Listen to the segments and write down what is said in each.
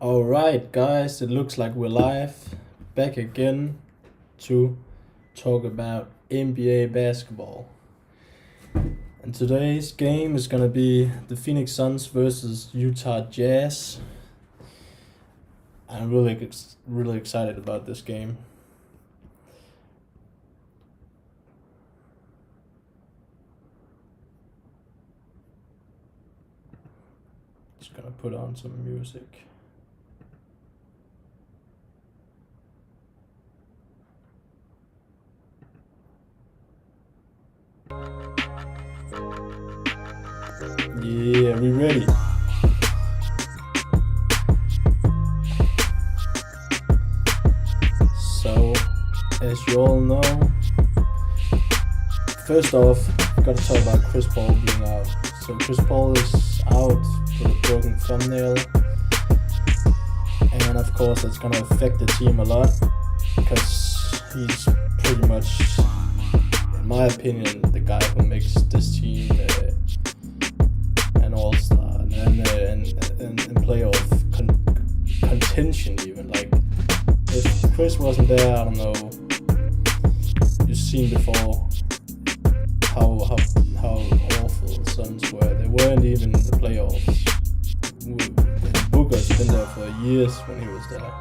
Alright, guys, it looks like we're live, back again to talk about NBA basketball. And today's game is gonna be the Phoenix Suns versus Utah Jazz. I'm really excited about this game. Just gonna put on some music. Yeah, we ready. So, as you all know, first off, we gotta talk about Chris Paul being out. So Chris Paul is out with a broken thumbnail, and of course that's gonna affect the team a lot because he's pretty much, in my opinion, the guy who makes this team an all-star and playoff contention even. Like, if Chris wasn't there, I don't know. You've seen before how awful the Suns were. They weren't even in the playoffs. Booker's been there for years when he was there.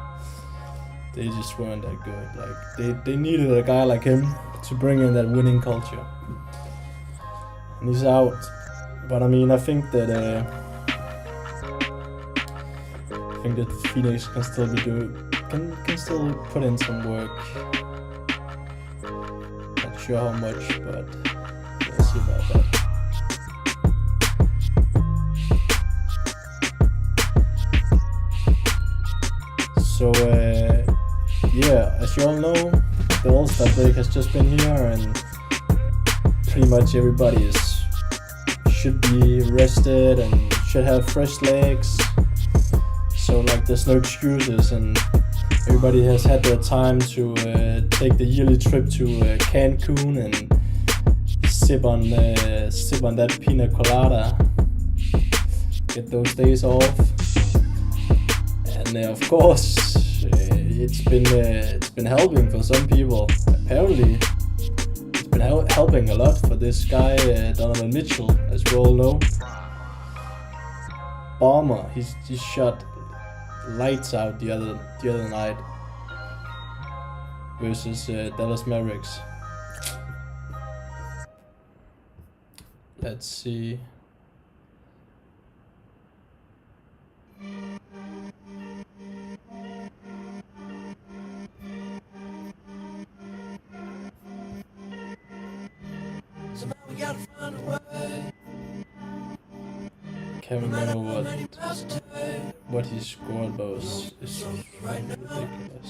They just weren't that good. Like, they needed a guy like him to bring in that winning culture. And he's out. But I mean, I think that Phoenix can still can still put in some work. Not sure how much, but we'll see about that. So yeah, as you all know, the All-Star break has just been here, and pretty much everybody should be rested and should have fresh legs. So like, there's no excuses, and everybody has had their time to take the yearly trip to Cancun and sip on that pina colada, get those days off. And of course, it's been helping for some people. Apparently, it's been helping a lot for this guy Donovan Mitchell, as we all know. Bomber, he's shot lights out the other night versus Dallas Mavericks. Let's see. Can't remember what he scored, but it's ridiculous.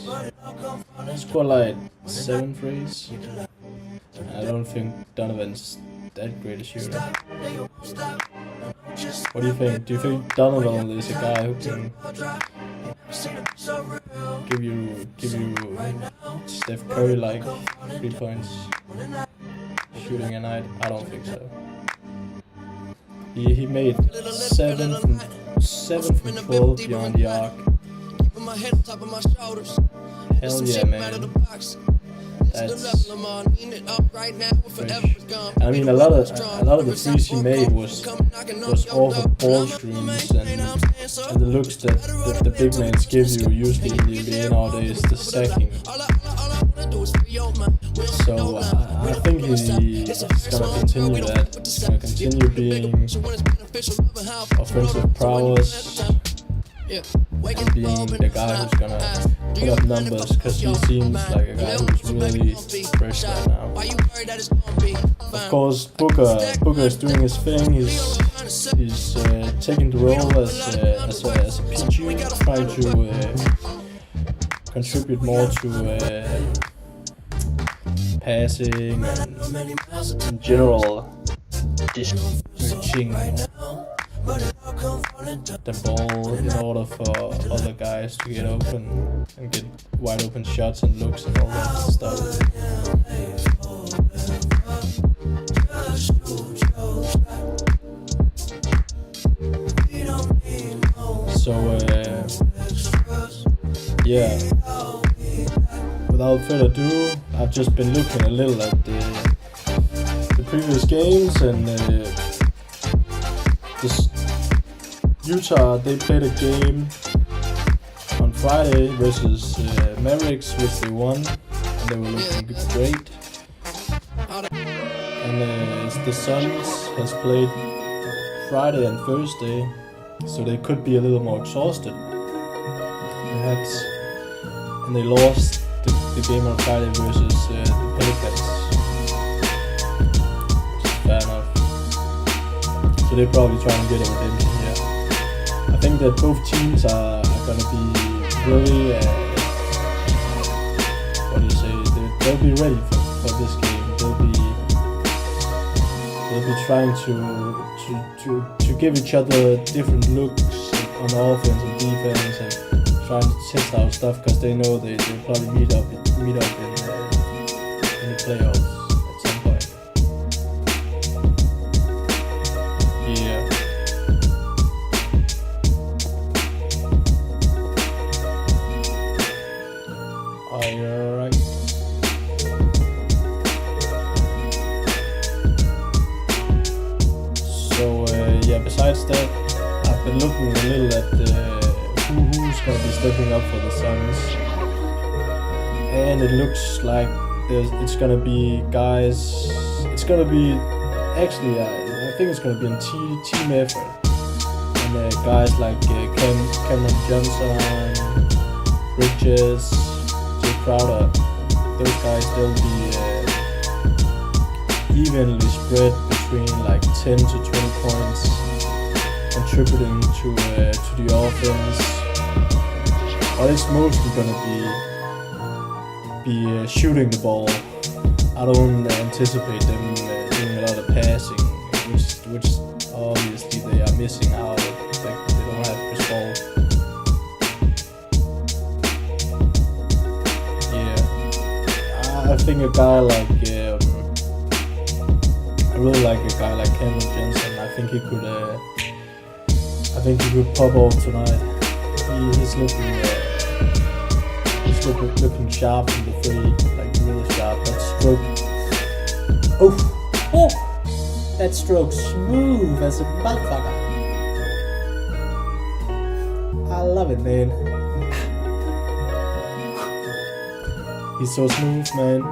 He scored like 7 threes. I don't think Donovan's that great a shooter. What do you think? Do you think Donovan is a guy who can give you Steph Curry like 3 points shooting a night? I don't think so. He made 7 from 12 beyond the arc. Hell yeah, man. That's fresh. I mean, a lot of the threes he made was off of ball screens and the looks that the big men give you usually in the NBA nowadays, the sacking. So I think he's gonna continue that. He's gonna continue being offensive prowess and being the guy who's gonna put up numbers, because he seems like a guy who's really fresh right now. Of course, Booker is doing his thing. He's taking the role as a PG, trying to contribute more to passing and in general distributing the ball in order for other guys to get open and get wide open shots and looks and all that stuff. So yeah, without further ado, I've just been looking a little at the previous games, and this Utah, they played a game on Friday versus Mavericks, which they won, and they were looking great. And the Suns has played Friday and Thursday, so they could be a little more exhausted, perhaps. And they lost the game on Friday versus the Pelicans. Fair enough. So they're probably trying to get a redemption here. I think that both teams are gonna be really, they'll be ready for this game. They'll be trying to give each other different looks on offense and defense, and trying to test out stuff, because they know they'll probably meet up in the playoffs at some point. Yeah. Are you alright? So yeah, besides that, I've been looking a little at who's going to be stepping up for the Suns, and it looks like it's going to be guys. It's going to be actually, I think it's going to be a team effort, and guys like Cameron Johnson, Bridges, Jay Crowder, those guys, they'll be evenly spread between like 10 to 20 points, contributing to the offense. But it's mostly gonna be shooting the ball. I don't anticipate them doing a lot of passing, which obviously they are missing out. Like, they don't have Chris Paul. Yeah, I think a guy like I really like a guy like Cameron Johnson. I think he could pop off tonight. He's looking sharp in the three, like really sharp. That stroke, oh, that stroke smooth as a motherfucker. I love it, man. He's so smooth, man.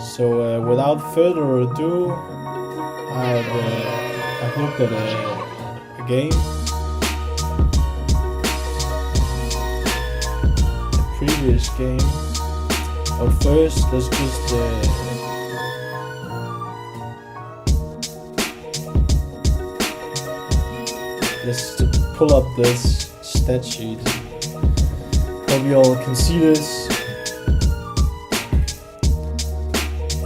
So without further ado, I've looked at a game, a previous game. But first, let's just pull up this stat sheet. Hope you all can see this.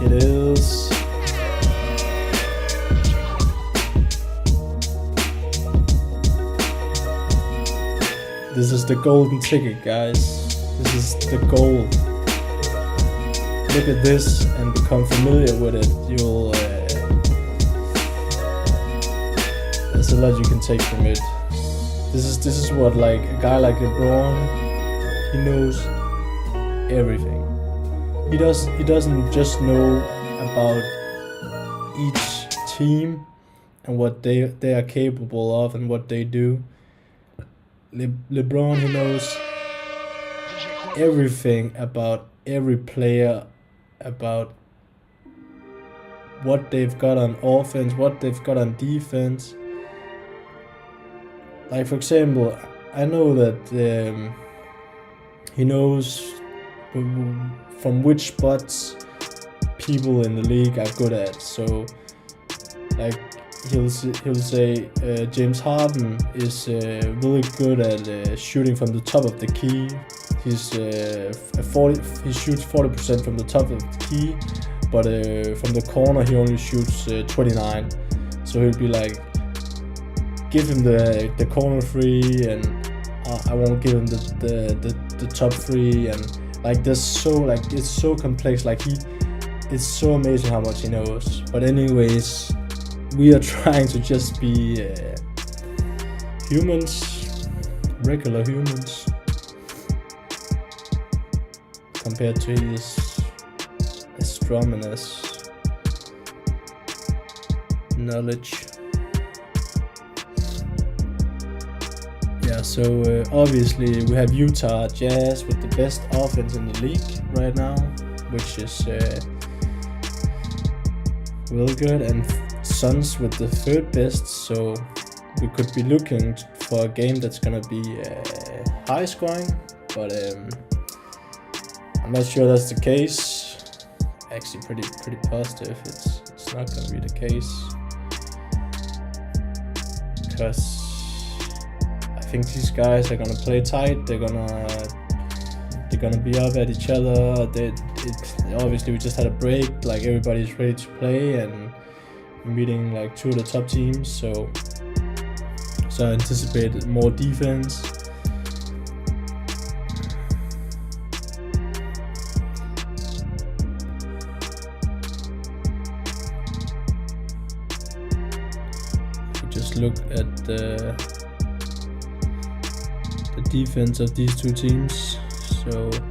It is this is the golden ticket, guys. This is the gold. Look at this and become familiar with it. You'll there's a lot you can take from it. This is what, like, a guy like LeBron, he knows everything. He doesn't just know about each team and what they are capable of and what they do. LeBron, he knows everything about every player, about what they've got on offense, what they've got on defense. Like, for example, I know that he knows from which spots people in the league are good at. So, like, he'll say James Harden is really good at shooting from the top of the key. He shoots 40% from the top of the key, but from the corner he only shoots 29. So he'll be like, give him the corner three, and I won't give him the top three, and like there's so, like, it's so complex. Like, it's so amazing how much he knows. But anyways, we are trying to just be humans, regular humans, compared to his astronomers knowledge. Yeah, so obviously we have Utah Jazz with the best offense in the league right now, which is really good, and Suns with the third best, so we could be looking for a game that's gonna be high scoring, but I'm not sure that's the case. Actually pretty positive it's not gonna be the case, because I think these guys are gonna play tight. They're gonna be up at each other. Obviously we just had a break, like everybody's ready to play, and we're meeting like two of the top teams, so I anticipate more defense. If we just look at the defense of these two teams, so let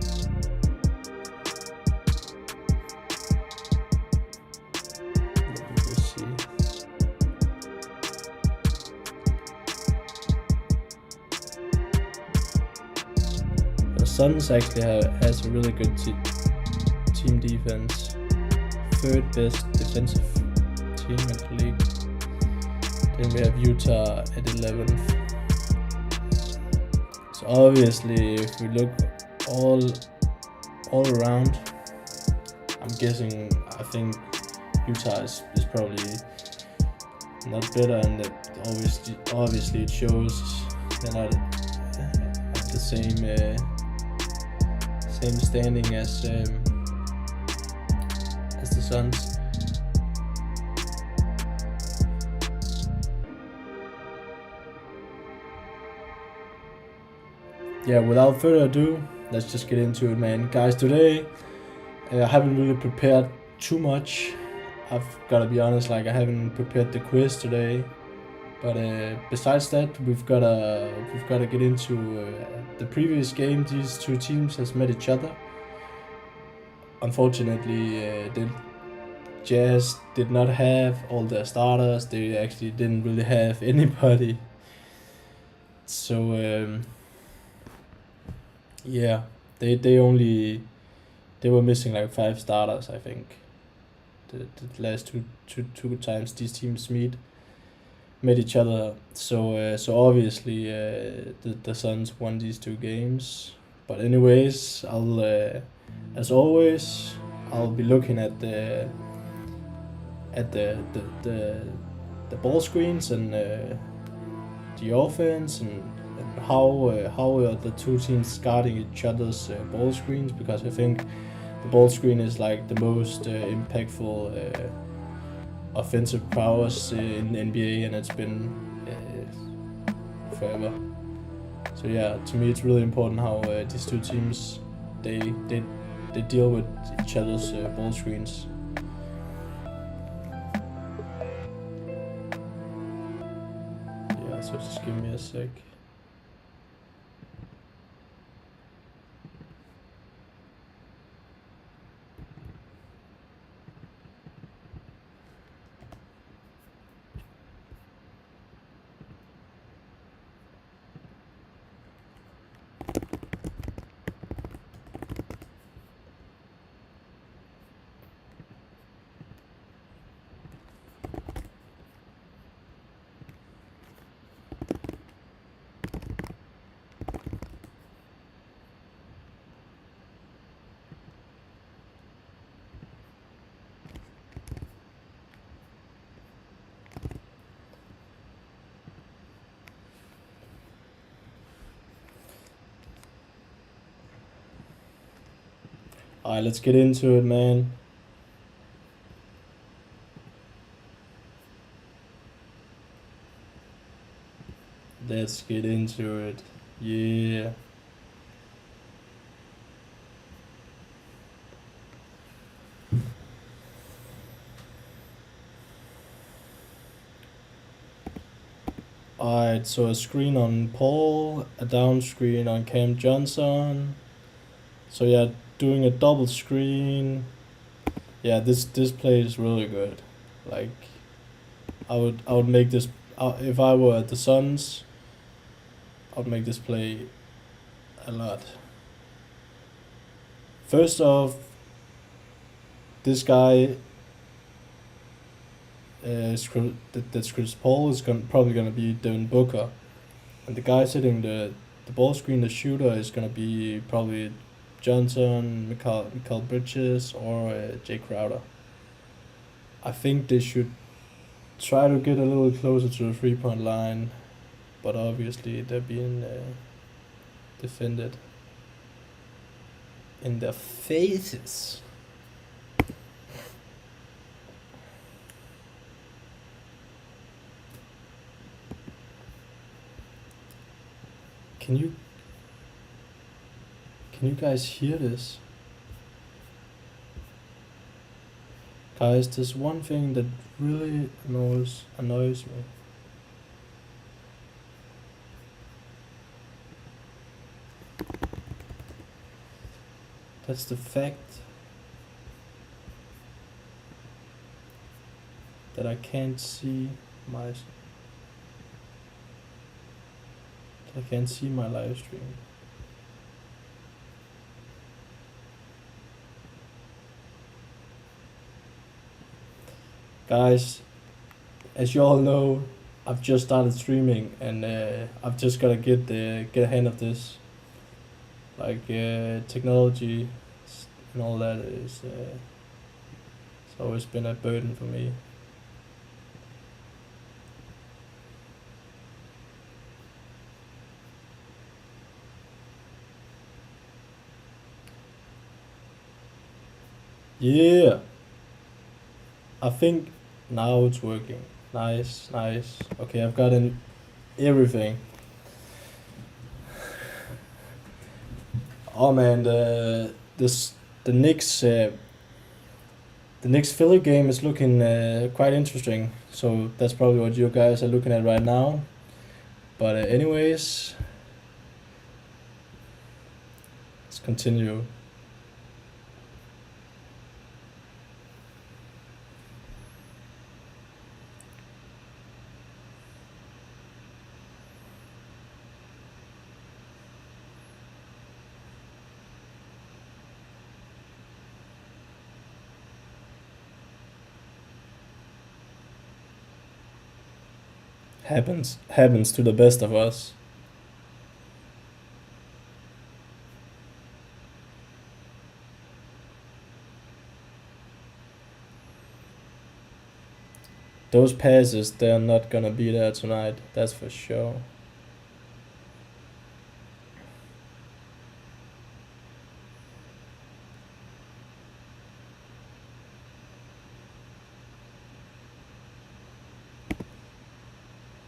me just see. The Suns actually has a really good team defense, third best defensive team in the league. Then we have Utah at 11th. So obviously, if we look all around, I'm guessing, I think Utah is probably not better, and that obviously it shows they're not at the same standing as the Suns. Yeah, without further ado, let's just get into it, man. Guys, today I haven't really prepared too much. I've gotta be honest, like I haven't prepared the quiz today. But besides that, we've gotta get into the previous game. These two teams has met each other. Unfortunately, the Jazz did not have all their starters. They actually didn't really have anybody. So yeah, they were missing like 5 starters, I think. The last two times these teams met each other. So obviously the Suns won these 2 games. But anyways, as always, I'll be looking at the ball screens and the offense and how are the two teams guarding each other's ball screens, because I think the ball screen is like the most impactful offensive powers in NBA, and it's been forever. So yeah, to me it's really important how these two teams they deal with each other's ball screens. Yeah, so just give me a sec. Alright, let's get into it, man. Let's get into it. Yeah. Alright, so a screen on Paul, a down screen on Cam Johnson. So yeah, doing a double screen. Yeah, this play is really good. Like, I would make this if I were at the Suns. I would make this play a lot. First off, this guy, that's Chris Paul, is probably gonna be Devin Booker, and the guy sitting the ball screen, the shooter, is gonna be probably Johnson, Mikal Bridges, or Jay Crowder. I think they should try to get a little closer to the 3-point line, but obviously they're being defended in their faces. Can you guys hear this? Guys, there's one thing that really annoys me. That's the fact that I can't see my live stream. Guys, as you all know, I've just started streaming, and I've just gotta get a hand of this. Like technology and all that is it's always been a burden for me. Yeah, I think now it's working. Nice. Okay, I've gotten everything. Oh man, the Knicks Philly game is looking quite interesting. So that's probably what you guys are looking at right now. But anyways, let's continue. Happens to the best of us. Those passes, they're not gonna be there tonight, that's for sure.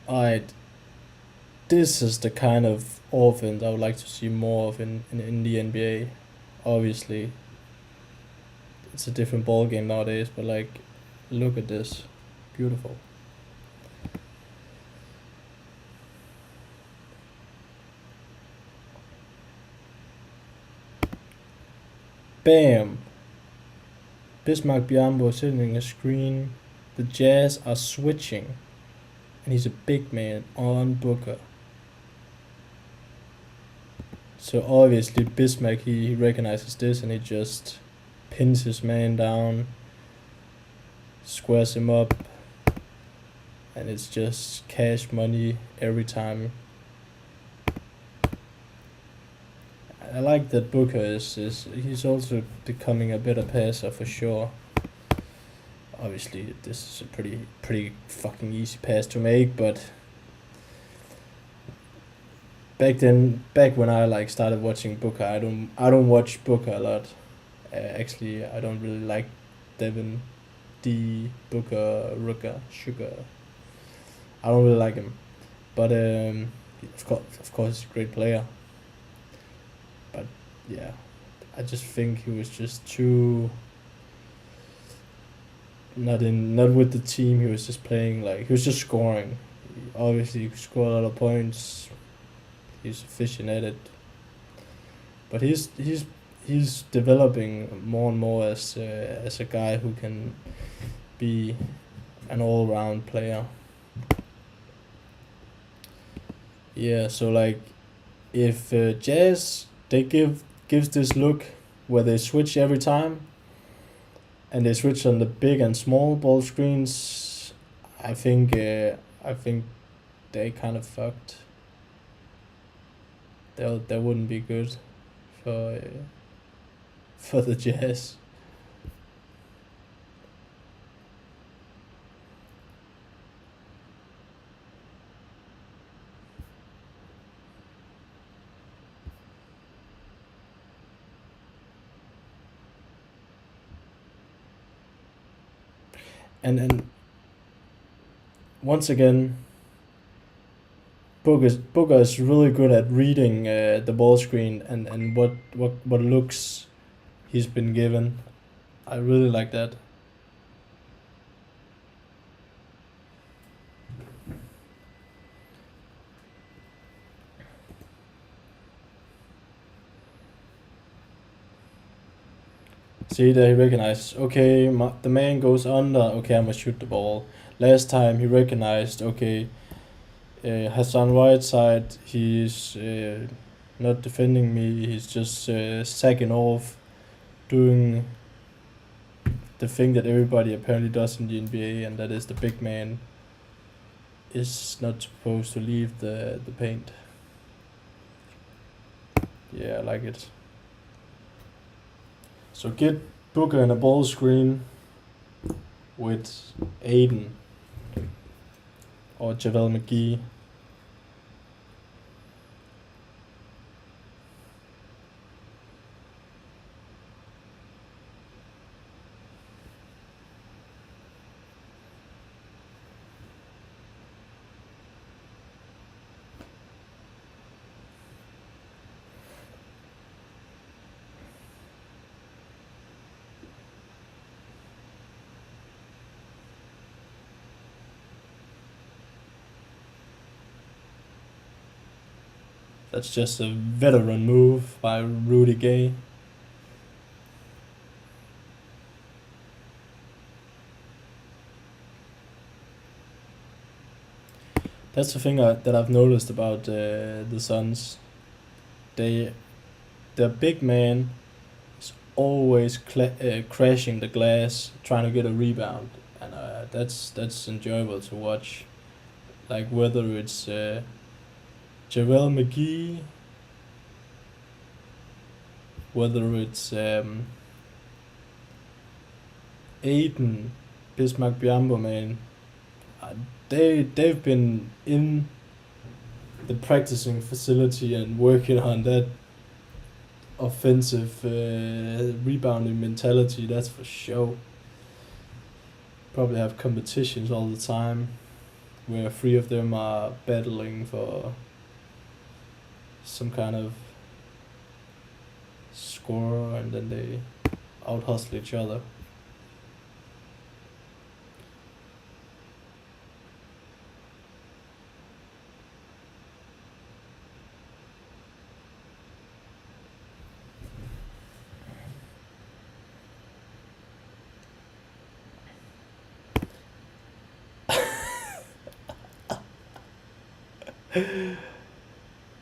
Alright, this is the kind of offense I would like to see more of in the NBA. Obviously, it's a different ball game nowadays, but like, look at this, beautiful. Bam! Bismarck Biyombo sitting a screen. The Jazz are switching, and he's a big man on Booker. So obviously Bismarck, he recognizes this, and he just pins his man down, squares him up, and it's just cash money every time. I like that Booker is he's also becoming a better passer for sure. Obviously, this is a pretty fucking easy pass to make, but back when I like started watching Booker, I don't watch Booker a lot. Actually, I don't really like Devin D. Booker, Rooker, Sugar. I don't really like him, but of course, he's a great player. But yeah, I just think he was just too not with the team. He was just playing, like, he was just scoring. obviously score a lot of points. He's efficient at it, but he's developing more and more as a guy who can be an all-round player. Yeah, so like if Jazz they gives this look where they switch every time, and they switch on the big and small ball screens, I think they kind of fucked. That wouldn't be good for the Jazz. And once again, Booker is really good at reading the ball screen and what looks he's been given. I really like that. See that he recognized, okay, the man goes under, okay, I'm gonna shoot the ball. Last time he recognized, okay, Hassan Whiteside, he's not defending me, he's just sacking off, doing the thing that everybody apparently does in the NBA, and that is the big man is not supposed to leave the paint. Yeah, I like it. So get Booker in a ball screen with Aiden or JaVale McGee. That's just a veteran move by Rudy Gay. That's the thing that I've noticed about the Suns. Their big man is always crashing the glass, trying to get a rebound, and that's enjoyable to watch. Like whether it's JaVale McGee, whether it's Aiden, Bismarck Biombo, man, they've been in the practicing facility and working on that offensive rebounding mentality. That's for sure. Probably have competitions all the time, where three of them are battling for some kind of score, and then they out hustle each other.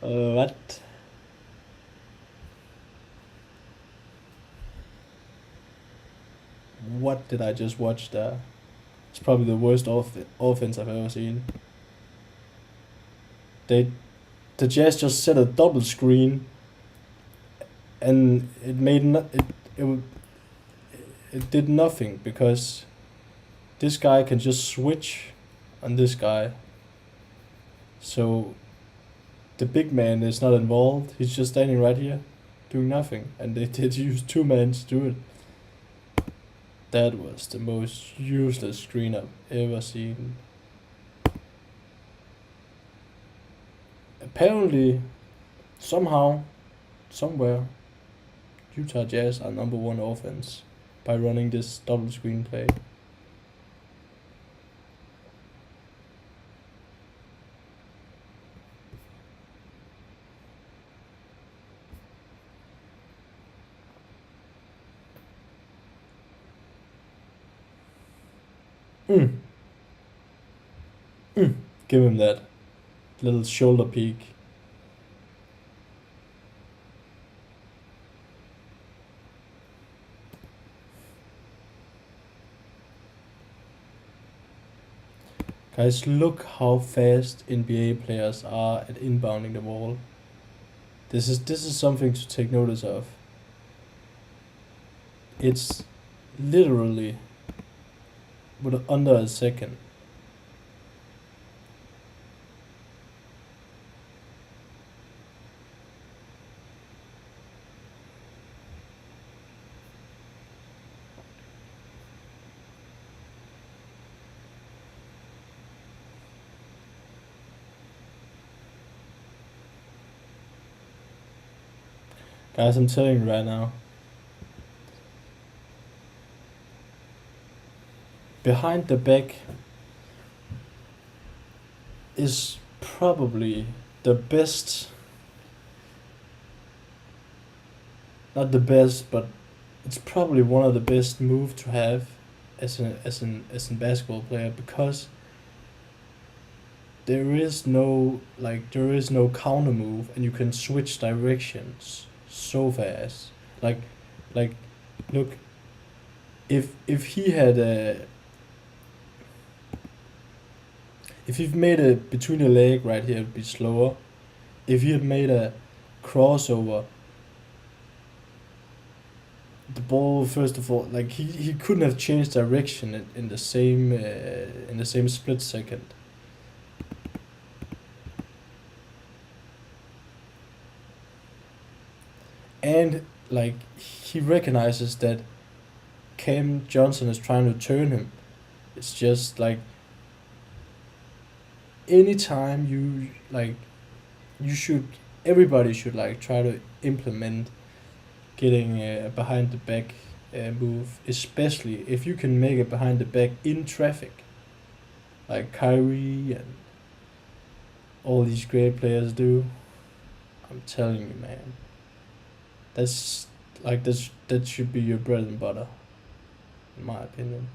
What? What did I just watch there? It's probably the worst offense I've ever seen. The Jazz just set a double screen, and it made it did nothing because this guy can just switch on this guy. So the big man is not involved. He's just standing right here, doing nothing, and they did use two men to do it. That was the most useless screen I've ever seen. Apparently, somehow, somewhere, Utah Jazz are number one offense by running this double screen play. Mm, give him that little shoulder peek. Guys, look how fast NBA players are at inbounding the ball. This is something to take notice of. It's literally with under a second. Guys, I'm telling you right now. Behind the back is probably the best, not the best, but it's probably one of the best move to have as a basketball player, because there is no counter move, and you can switch directions so fast. Like look, if he had a if he'd made a between the leg right here, it'd be slower. If he had made a crossover, the ball, first of all, like he couldn't have changed direction in the same split second. And like he recognizes that Cam Johnson is trying to turn him. It's just like anytime you should everybody should like try to implement getting behind the back move, especially if you can make it behind the back in traffic, like Kyrie and all these great players do. I'm telling you, man, that's that should be your bread and butter, in my opinion.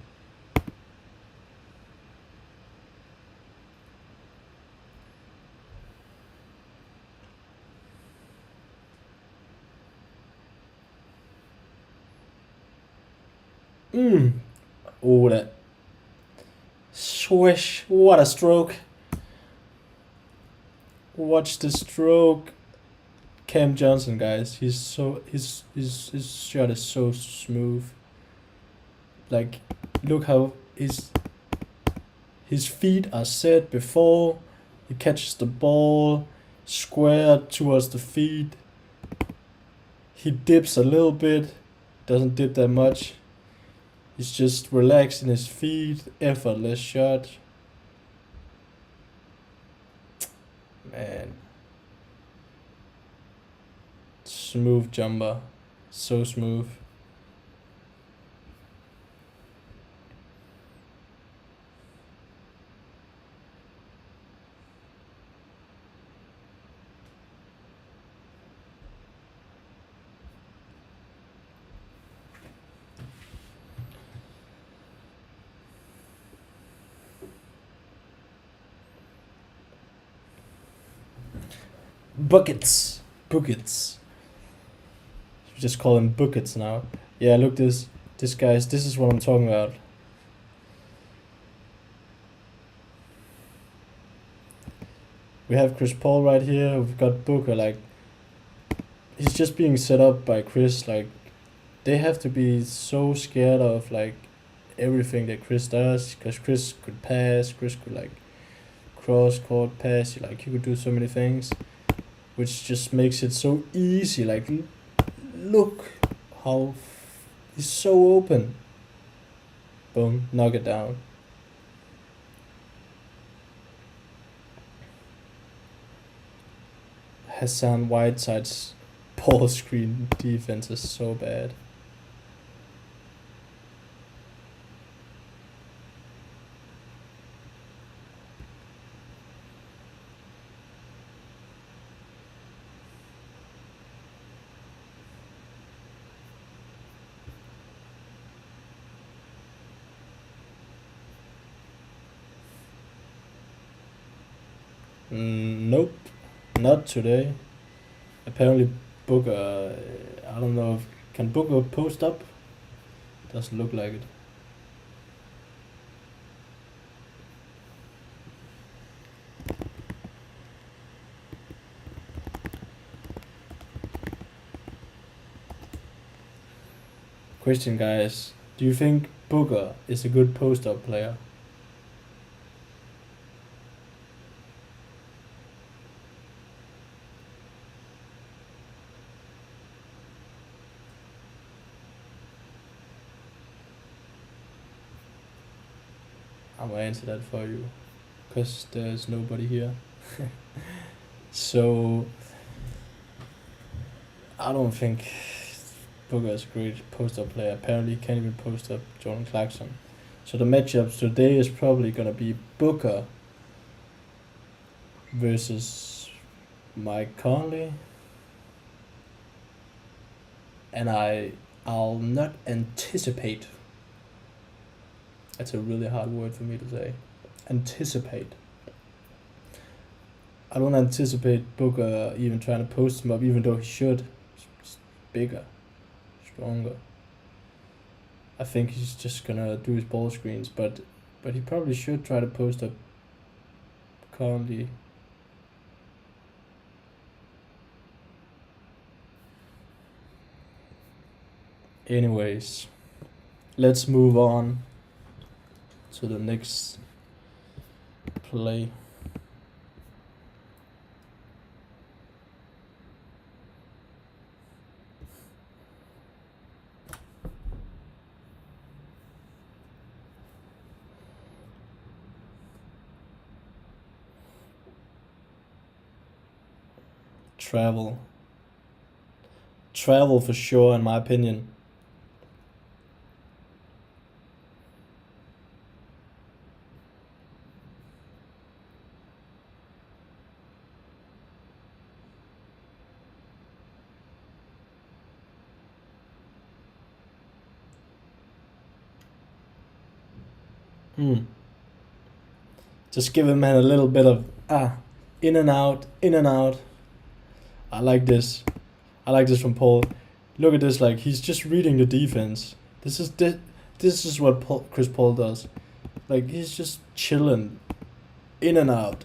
Oh, that swish! What a stroke! Watch the stroke. Cam Johnson, guys, he's so his shot is so smooth. Like, look how his feet are set before he catches the ball, square towards the feet. He dips a little bit, doesn't dip that much. He's just relaxing his feet, effortless shot. Man. Smooth jumper. So smooth. Buckets. Buckets. Just call him buckets now. Yeah, look, this guys, this is what I'm talking about. We have Chris Paul right here. We've got Booker. Like, he's just being set up by Chris. Like, they have to be so scared of like everything that Chris does, because Chris could pass. Chris could like cross court pass. Like, he could do so many things, which just makes it so easy. Like, look how he's so open. Boom, knock it down. Hassan Whiteside's ball screen defense is so bad. Nope, not today. Apparently Booker, I don't know if, can Booker post up? Doesn't look like it. Question, guys, do you think Booker is a good post-up player? I'm gonna answer that for you, because there's nobody here. So, I don't think Booker is a great post-up player. Apparently he can't even post up Jordan Clarkson. So the matchups today is probably gonna be Booker versus Mike Conley. And I'll not anticipate. That's a really hard word for me to say. Anticipate. I don't anticipate Booker even trying to post him up, even though he should. He's bigger, stronger. I think he's just gonna do his ball screens, but he probably should try to post up Conley. Anyways, let's move on to the next play. Travel for sure, in my opinion. Just give him a little bit of in and out, in and out. I like this. I like this from Paul. Look at this, like he's just reading the defense. This is what Chris Paul does. Like he's just chilling, in and out,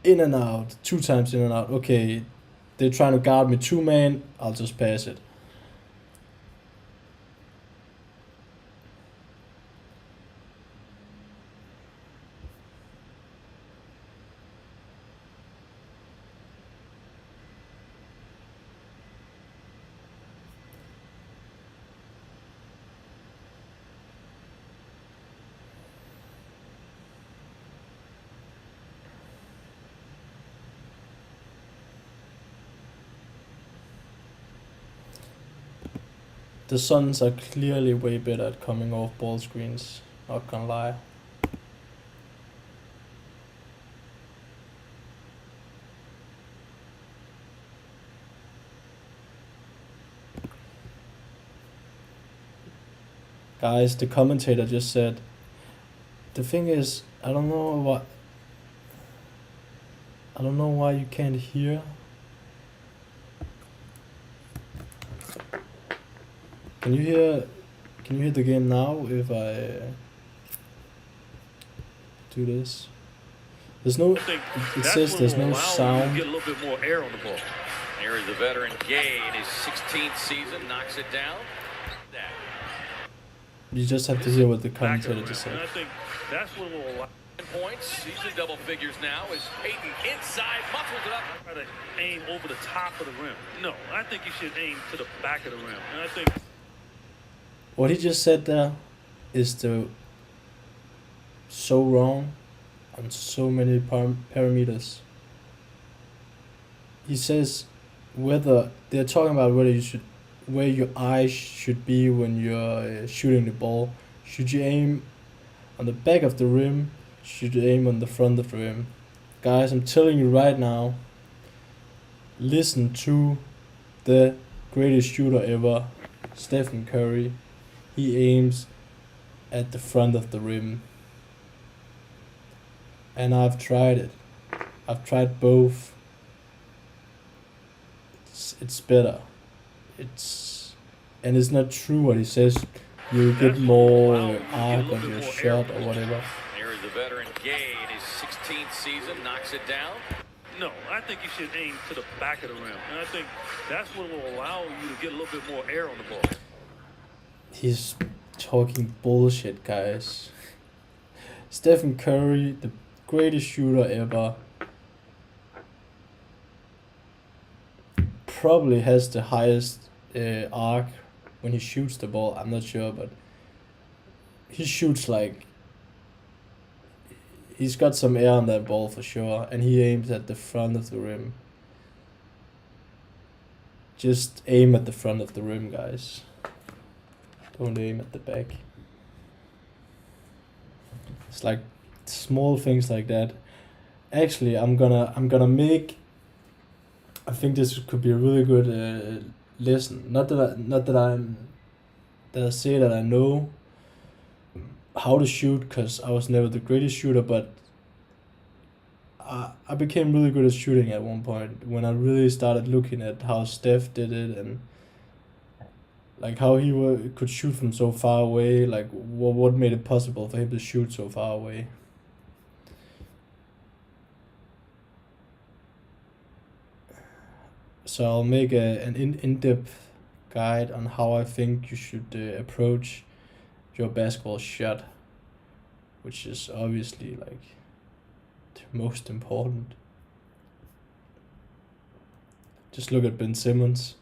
2 times in and out. Okay, they're trying to guard me 2-man. I'll just pass it. The Suns are clearly way better at coming off ball screens, not gonna lie. Guys, the commentator just said, the thing is, I don't know why you can't hear. Can you hear the game now if I do this? There's no, it says there's no sound. Get a little bit more air on the ball. Here is the veteran Gay in his 16th season, knocks it down. You just have to hear what the commentator just said. I think that's what will allow points. He's in double figures now. Is Peyton inside, muffles it up. Try to aim over the top of the rim. No, I think you should aim to the back of the rim. And I think what he just said there is so wrong on so many parameters. He says they're talking about where your eyes should be when you're shooting the ball. Should you aim on the back of the rim? Should you aim on the front of the rim? Guys, I'm telling you right now, listen to the greatest shooter ever, Stephen Curry. He aims at the front of the rim. And I've tried it. I've tried both. It's better. And it's not true what he says. You get more arc on your shot or whatever. Here's the veteran Gay in his 16th season, knocks it down. No, I think you should aim to the back of the rim. And I think that's what will allow you to get a little bit more air on the ball. He's talking bullshit, guys. Stephen Curry, the greatest shooter ever, probably has the highest arc when he shoots the ball. I'm not sure, but he shoots like he's got some air on that ball for sure, and he aims at the front of the rim. Just aim at the front of the rim, guys. Don't aim at the back. It's like small things like that. Actually, I'm gonna make. I think this could be a really good lesson. Not that I say that I know how to shoot, because I was never the greatest shooter, but I became really good at shooting at one point when I really started looking at how Steph did it and like how he could shoot from so far away, like what made it possible for him to shoot so far away. So I'll make an in-depth guide on how I think you should approach your basketball shot, which is obviously like the most important. Just look at Ben Simmons.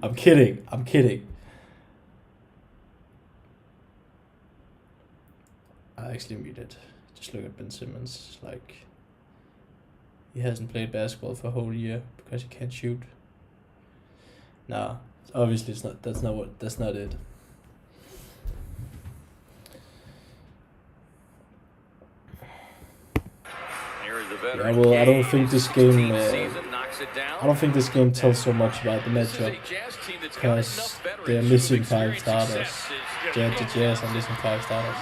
I'm kidding. I actually mean it. Just look at Ben Simmons. Like, he hasn't played basketball for a whole year because he can't shoot. Nah, obviously it's not. That's not it. Yeah, well, I don't think this game. I don't think this game tells so much about the matchup because they're missing 5 starters. The Jazz are missing 5 starters.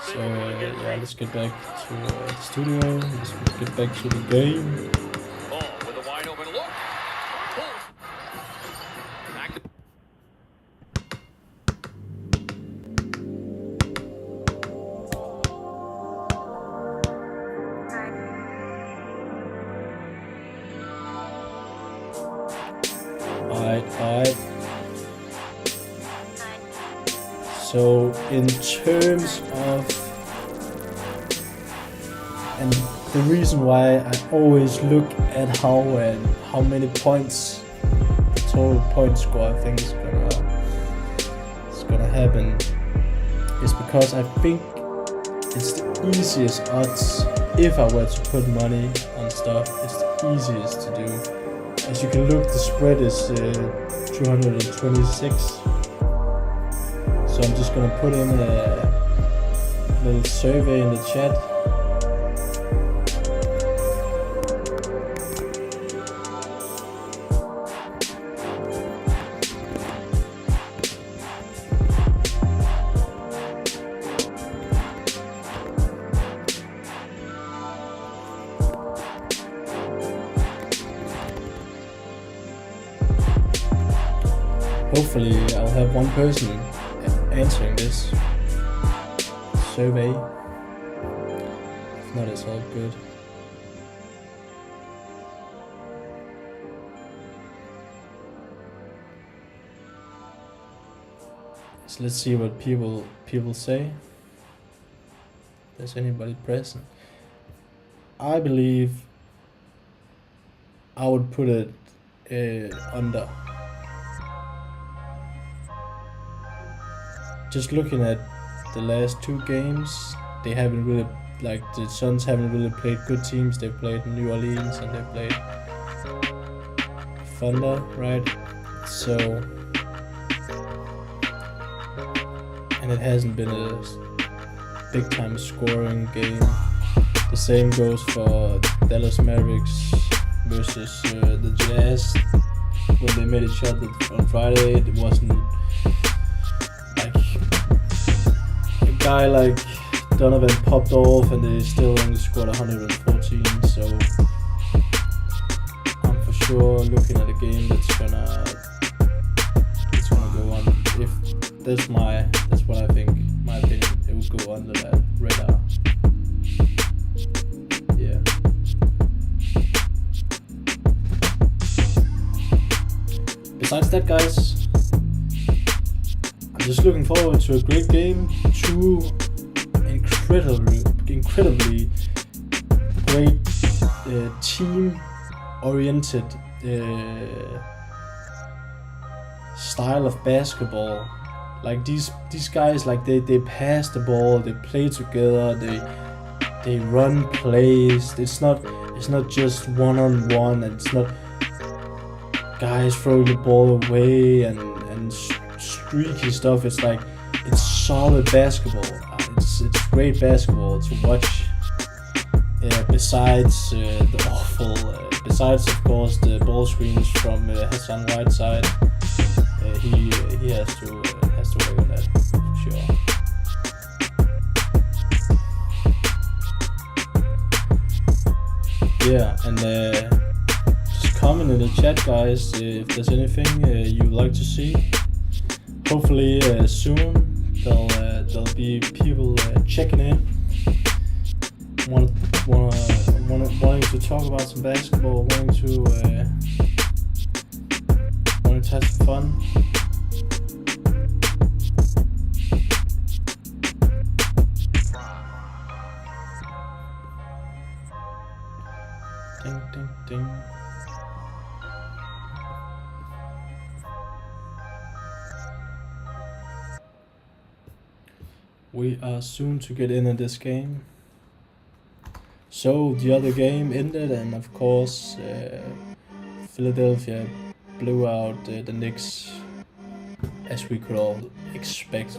So yeah, let's get back to the studio. Let's get back to the game. Alright. So in terms of, and the reason why I always look at how many points, the total point score I think is gonna happen, is because I think it's the easiest odds. If I were to put money on stuff, it's the easiest to do. As you can look, the spread is 226. So I'm just gonna put in a little survey in the chat. Hopefully I'll have one person answering this survey. If not, it's all good. So let's see what people say. If there's anybody present. I believe I would put it under. Just looking at the last 2 games, they haven't really, like the Suns haven't really played good teams. They played New Orleans and they played Thunder, right? So, and it hasn't been a big time scoring game. The same goes for Dallas Mavericks versus the Jazz. When they met each other on Friday, it wasn't like a guy like Donovan popped off and they still only scored 114, so I'm for sure looking at a game that's gonna go on. If that's what I think, my opinion, it will go under that radar. Yeah. Besides that, guys, I'm just looking forward to a great game. Two incredibly great team-oriented style of basketball. Like these guys, like they pass the ball, they play together, they run plays. It's not just one-on-one. It's not guys throwing the ball away and streaky stuff. It's like it's solid basketball. It's great basketball to watch. Besides the awful, besides of course the ball screens from Hassan Whiteside, he has to work on that for sure. Yeah, and just comment in the chat, guys, if there's anything you'd like to see. Hopefully soon there'll be people checking in, wanting to talk about some basketball, wanting to have some fun. Ding ding ding. We are soon to get in this game. So the other game ended, and of course Philadelphia blew out the Knicks, as we could all expect.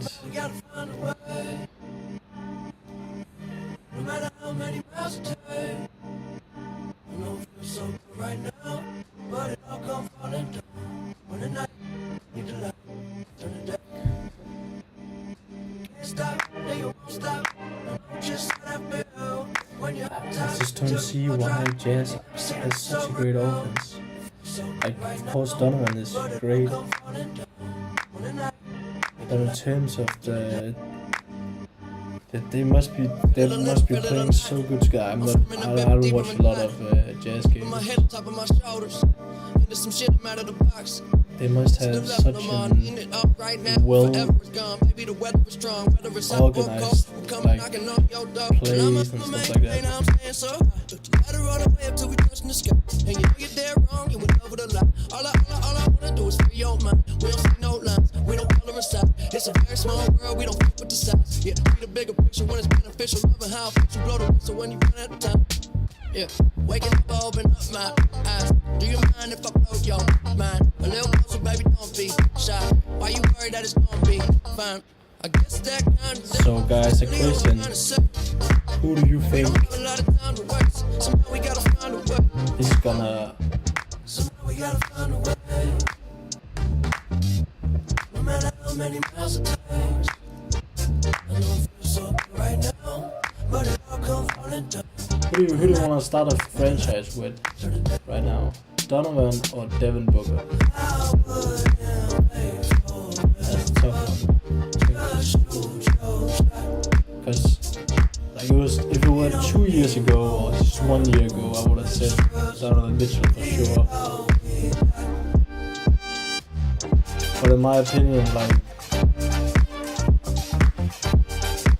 I just don't see why Jazz has such a great offense. Like, of course Donovan is great, but in terms of they must be playing so good together. I don't watch a lot of Jazz games. They must have such a well organized like plays and stuff like that. It's a very small world, we don't fuck with the size. Yeah, see the bigger picture when it's beneficial. Loving how you blow the whistle when you run out of time. Yeah, waking up, open up my eyes. Do you mind if I blow your mind? A little closer, baby, don't be shy. Why you worried that it's gonna be fine? I guess that kind of. So, guys, a question: who do you think is gonna? Somehow we gotta find a way. No matter how many miles it takes. I know it feels so good right now, but it all comes falling down. Who do you want to start a franchise with right now? Donovan or Devin Booker? That's a tough one. Because like if it were 2 years ago or just 1 year ago, I would have said Donovan Mitchell for sure. But in my opinion, like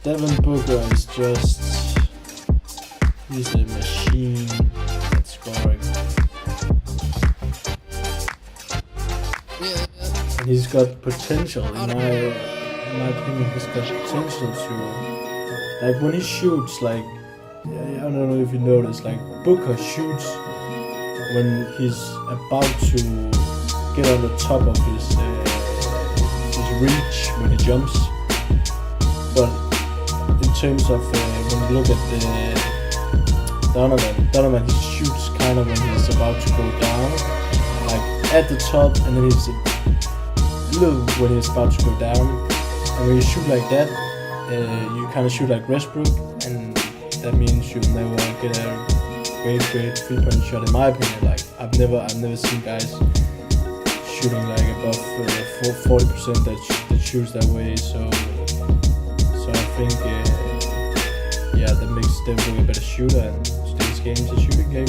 Devin Booker is just. He's a machine at scoring. And he's got potential, in my opinion, he's got potential to, like when he shoots, like, I don't know if you notice, like Booker shoots when he's about to get on the top of his reach when he jumps. But in terms of, when you look at the Donovan, he shoots kind of when he's about to go down, like at the top, and then he's a little when he's about to go down. And when you shoot like that, you kind of shoot like Westbrook, and that means you'll never get a great 3-point shot. In my opinion, like I've never seen guys shooting like above 40% that shoots that way. So I think that makes Denver a better shooter, and today's game is a shooting game.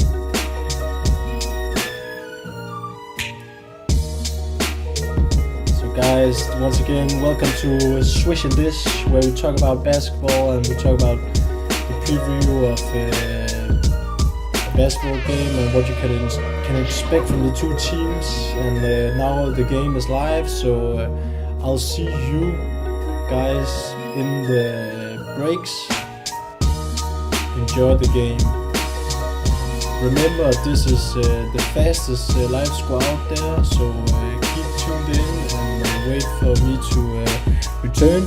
Guys, once again, welcome to Swish'N'dish, where we talk about basketball and we talk about the preview of a basketball game and what you can expect from the two teams. And now the game is live, so I'll see you guys in the breaks. Enjoy the game. Remember, this is the fastest live score out there, so keep tuned in and wait for me to return.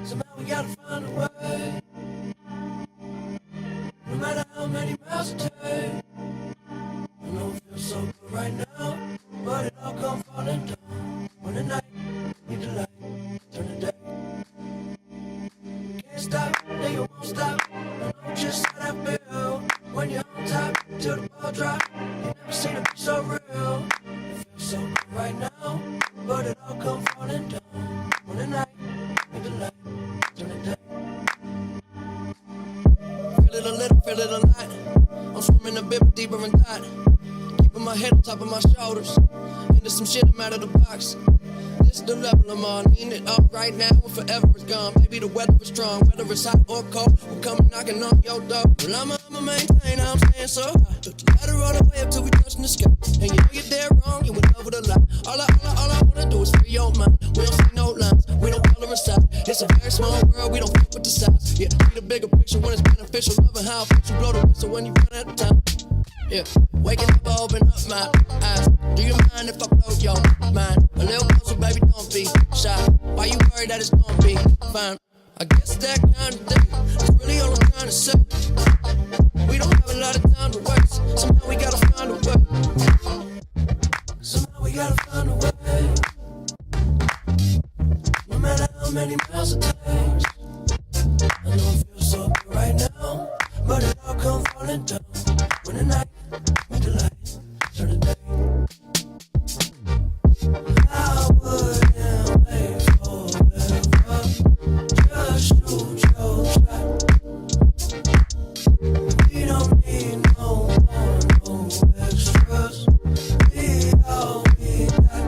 Somehow we gotta find a way. No matter how many miles it takes. I know it feels so good right now, but it all come falling down. When the night need the light, turn the day. Can't stop, no you won't stop. I know just how that feel. When you're on top, till the ball drop. You never seen it be so real. It feels so good right now, but it all come falling down. When the night need the light, turn the day. Feel it a little, feel it a lot. I'm swimming a bit deeper and that. Keeping my head on top of my shoulders. Into some shit, I'm out of the box. This the level I'm on. Need it all right now and forever is gone. Maybe the weather is strong, whether it's hot or cold. We're coming knocking on your door. Well, I'ma maintain how I'm staying so high. Took the ladder all the way up till we touching the sky. And you know you're dead wrong, you in love with a lie. All I wanna do is free your mind. We don't see no lines, we don't color inside. It's a very small world, we don't fuck with the size. Yeah, see the bigger picture when it's beneficial. Loving how it you blow the whistle when you run out of time. Yeah, waking up, I open up my eyes. Do you mind if I blow your mind? A little closer, baby, don't be shy. Why you worried that it's gonna be fine? I guess that kind of thing is really all I'm trying to say. We don't have a lot of time to waste. Somehow we gotta find a way. Somehow we gotta find a way. No matter how many miles it takes. I know it feels so good right now, but it all come falling down. When the night meet the light, turn the day. I wouldn't wait forever. Just shoot your shot. We don't need no extras. We all be that.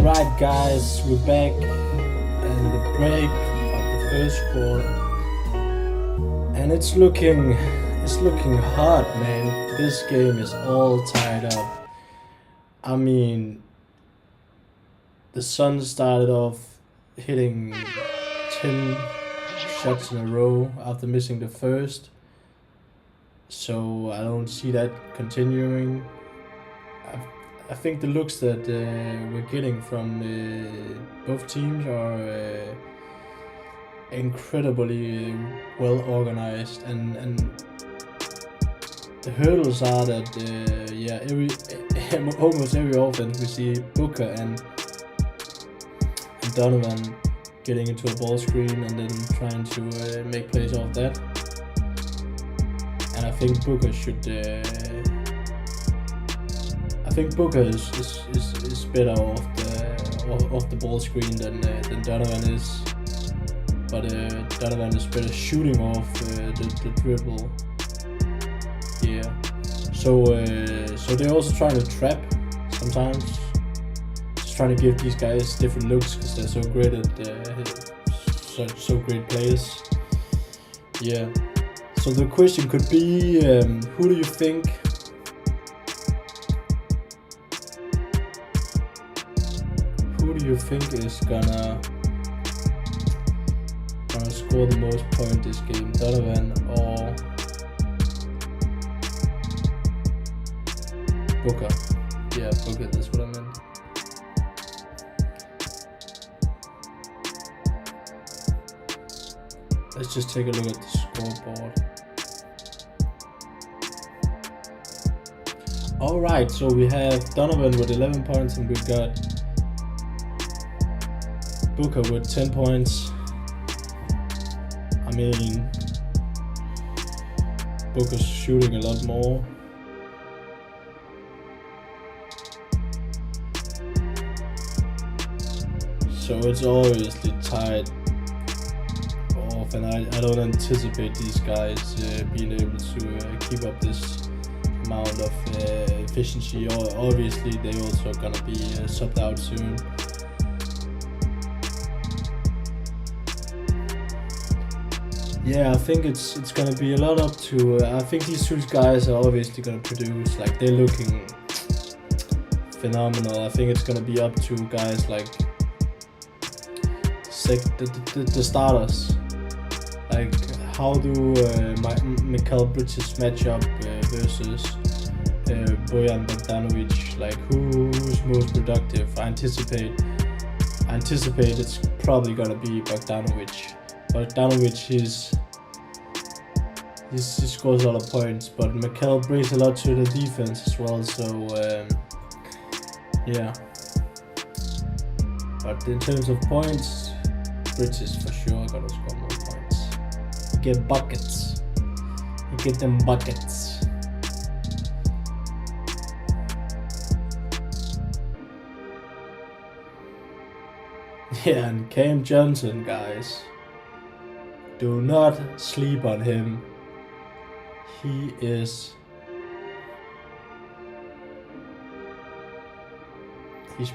Alright guys, we're back in the break of the first quarter. And it's looking hot, man. This game is all tied up. I mean, the Suns started off hitting 10 shots in a row after missing the first. So I don't see that continuing. I think the looks that we're getting from both teams are incredibly well organized, and the hurdles are that almost every offense we see Booker and Donovan getting into a ball screen and then trying to make plays off that. And I think Booker should. I think Booker is better off the ball screen than Donovan is. But Donovan is better shooting off the dribble. Yeah. So they're also trying to trap sometimes. Just trying to give these guys different looks because they're so great at so great players. Yeah. So the question could be, who do you think is gonna score the most points this game, Donovan or Booker? Yeah, Booker, that's what I meant. Let's just take a look at the scoreboard. Alright, so we have Donovan with 11 points and we've got Booker with 10 points. I mean, Booker's shooting a lot more. So it's obviously tied off, and I don't anticipate these guys being able to keep up this amount of efficiency. Obviously, they also gonna be subbed out soon. Yeah, I think it's gonna be a lot up to. I think these two guys are obviously gonna produce. Like, they're looking phenomenal. I think it's gonna be up to guys like the starters. Like, how do Mikal Bridges match up versus Bojan Bogdanovic? Like, who's most productive? I anticipate it's probably gonna be Bogdanovic. Bogdanovic, he scores a lot of points, but Mikal brings a lot to the defense as well. So yeah. But in terms of points, Bridges for sure gonna score more points. You get buckets. You get them buckets. Yeah, and Cam Johnson, guys. Do not sleep on him. He's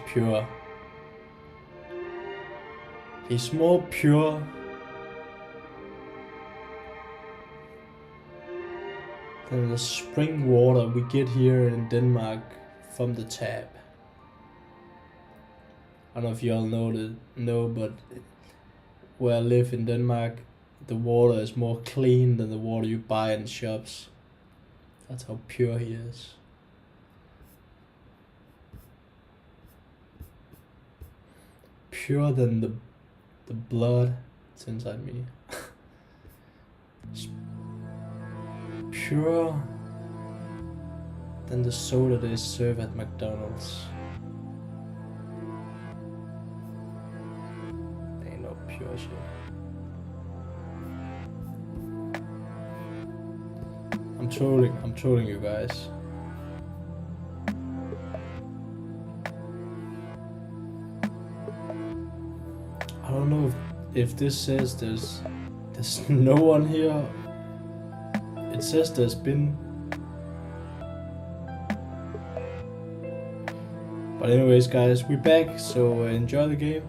pure. He's more pure than the spring water we get here in Denmark from the tap. I don't know if you all know, but where I live in Denmark, the water is more clean than the water you buy in shops. That's how pure he is. Purer than the blood that's inside me. Purer than the soda they serve at McDonald's. Ain't no pure shit. I'm trolling you guys. I don't know if this says there's no one here. It says there's been, But anyways, guys, we're back, so enjoy the game.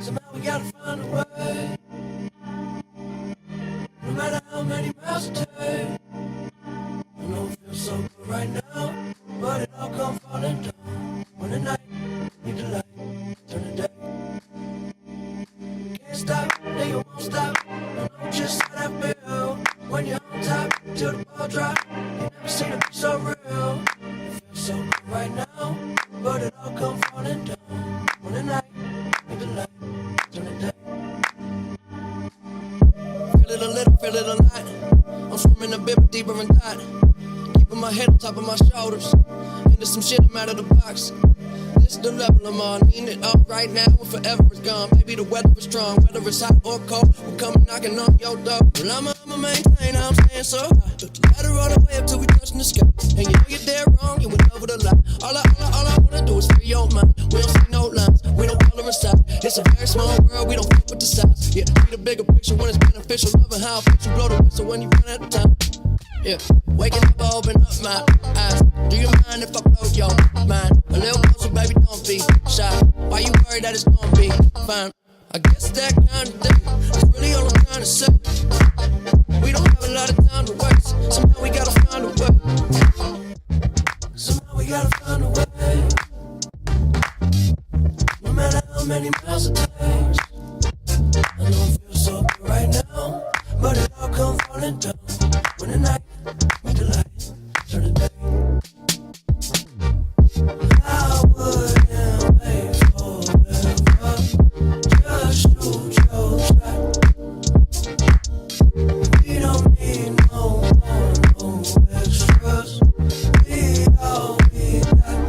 Somehow we gotta find a way. No matter how many miles it takes. I know it feels so good right now, but it all comes falling down. When the night need the light, turn the day. Can't stop, then you won't stop. I know just how that feel. When you're on top, till the ball drop. You never seen it be so real. It feels so good right now, but it all comes falling down. When the night need the light. Feel it a little, feel it a lot. I'm swimming a bit deeper in thought. Keeping my head on top of my shoulders. Into some shit, I'm out of the box. This the level I'm on. Mean it up right now and forever is gone. Maybe the weather is strong, whether it's hot or cold. We're coming knocking on your door. Well, I'ma maintain how I'm staying so high. Took the ladder all the way up till we touching the sky. And you know you're dead wrong, you went over the line. All I wanna do is free your mind. We don't see no lines, we don't color inside. It's a very small world, we don't fuck with the size. Yeah, see the bigger picture when it's beneficial. Loving how it makes you blow the whistle when you run out of time. Yeah, waking up, I open up my eyes. Do you mind if I blow your mind? A little closer, baby, don't be shy. Why you worried that it's gonna be fine? I guess that kind of thing is really all I'm trying to say. We don't have a lot of time to waste. Somehow we gotta find a way. Somehow we gotta find a way. No matter how many miles it takes. I know it feels so good right now, but it all comes falling down. When the night meet the light, turn the day. I wouldn't wait forever just to your shot. We don't need no extras. We all need that.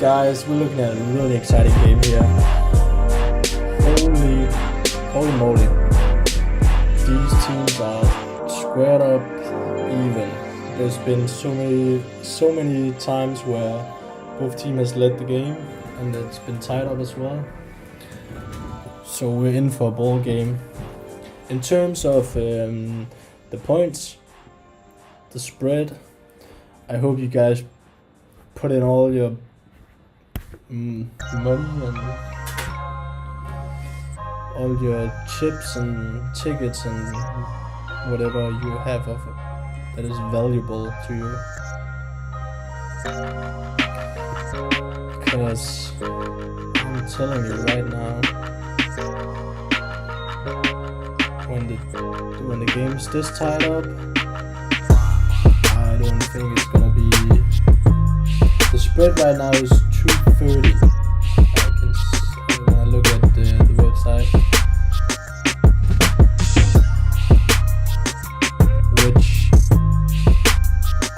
Guys, we're looking at a really exciting game here. Holy moly. These teams are squared up even. There's been so many times where both teams has led the game and it's been tied up as well. So we're in for a ball game. In terms of the points, the spread, I hope you guys put in all your money and all your chips and tickets and whatever you have of it that is valuable to you, because I'm telling you right now, when the game's this tied up, I don't think it's gonna be. The spread right now is 230. When I look at the website, which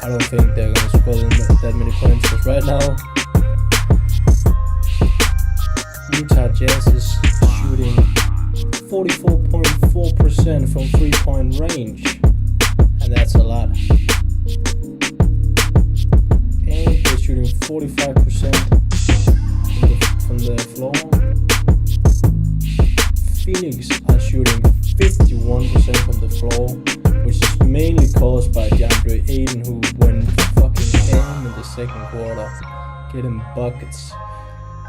I don't think they're gonna score that many points, because right now Utah Jazz is shooting 44.4% from 3-point range, and that's a lot. And they're shooting 45% from the floor. Phoenix are shooting Aiden, who went fucking ham in the second quarter, getting buckets.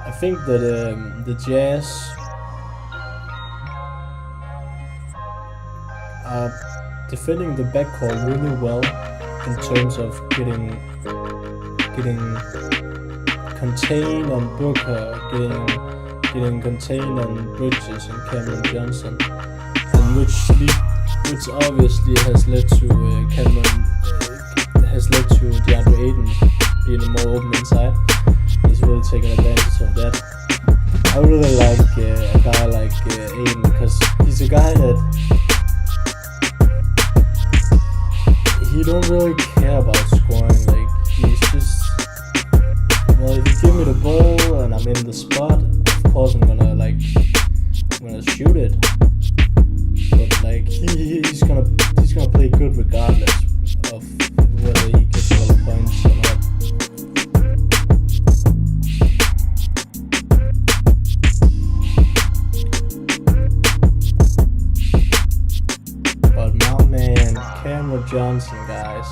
I think that the Jazz are defending the backcourt really well in terms of getting contained on Booker, getting contained on Bridges and Cameron Johnson, and which obviously has led to DeAndre Ayton being more open inside. He's really taking advantage of that. I really like a guy like Ayton because he's a guy that he don't really care about scoring. Like, he's just, well, if you give me the ball and I'm in the spot, of course I'm gonna shoot it. But like he's gonna play good regardless of whether he gets a lot of points or not. But my man Cameron Johnson, guys,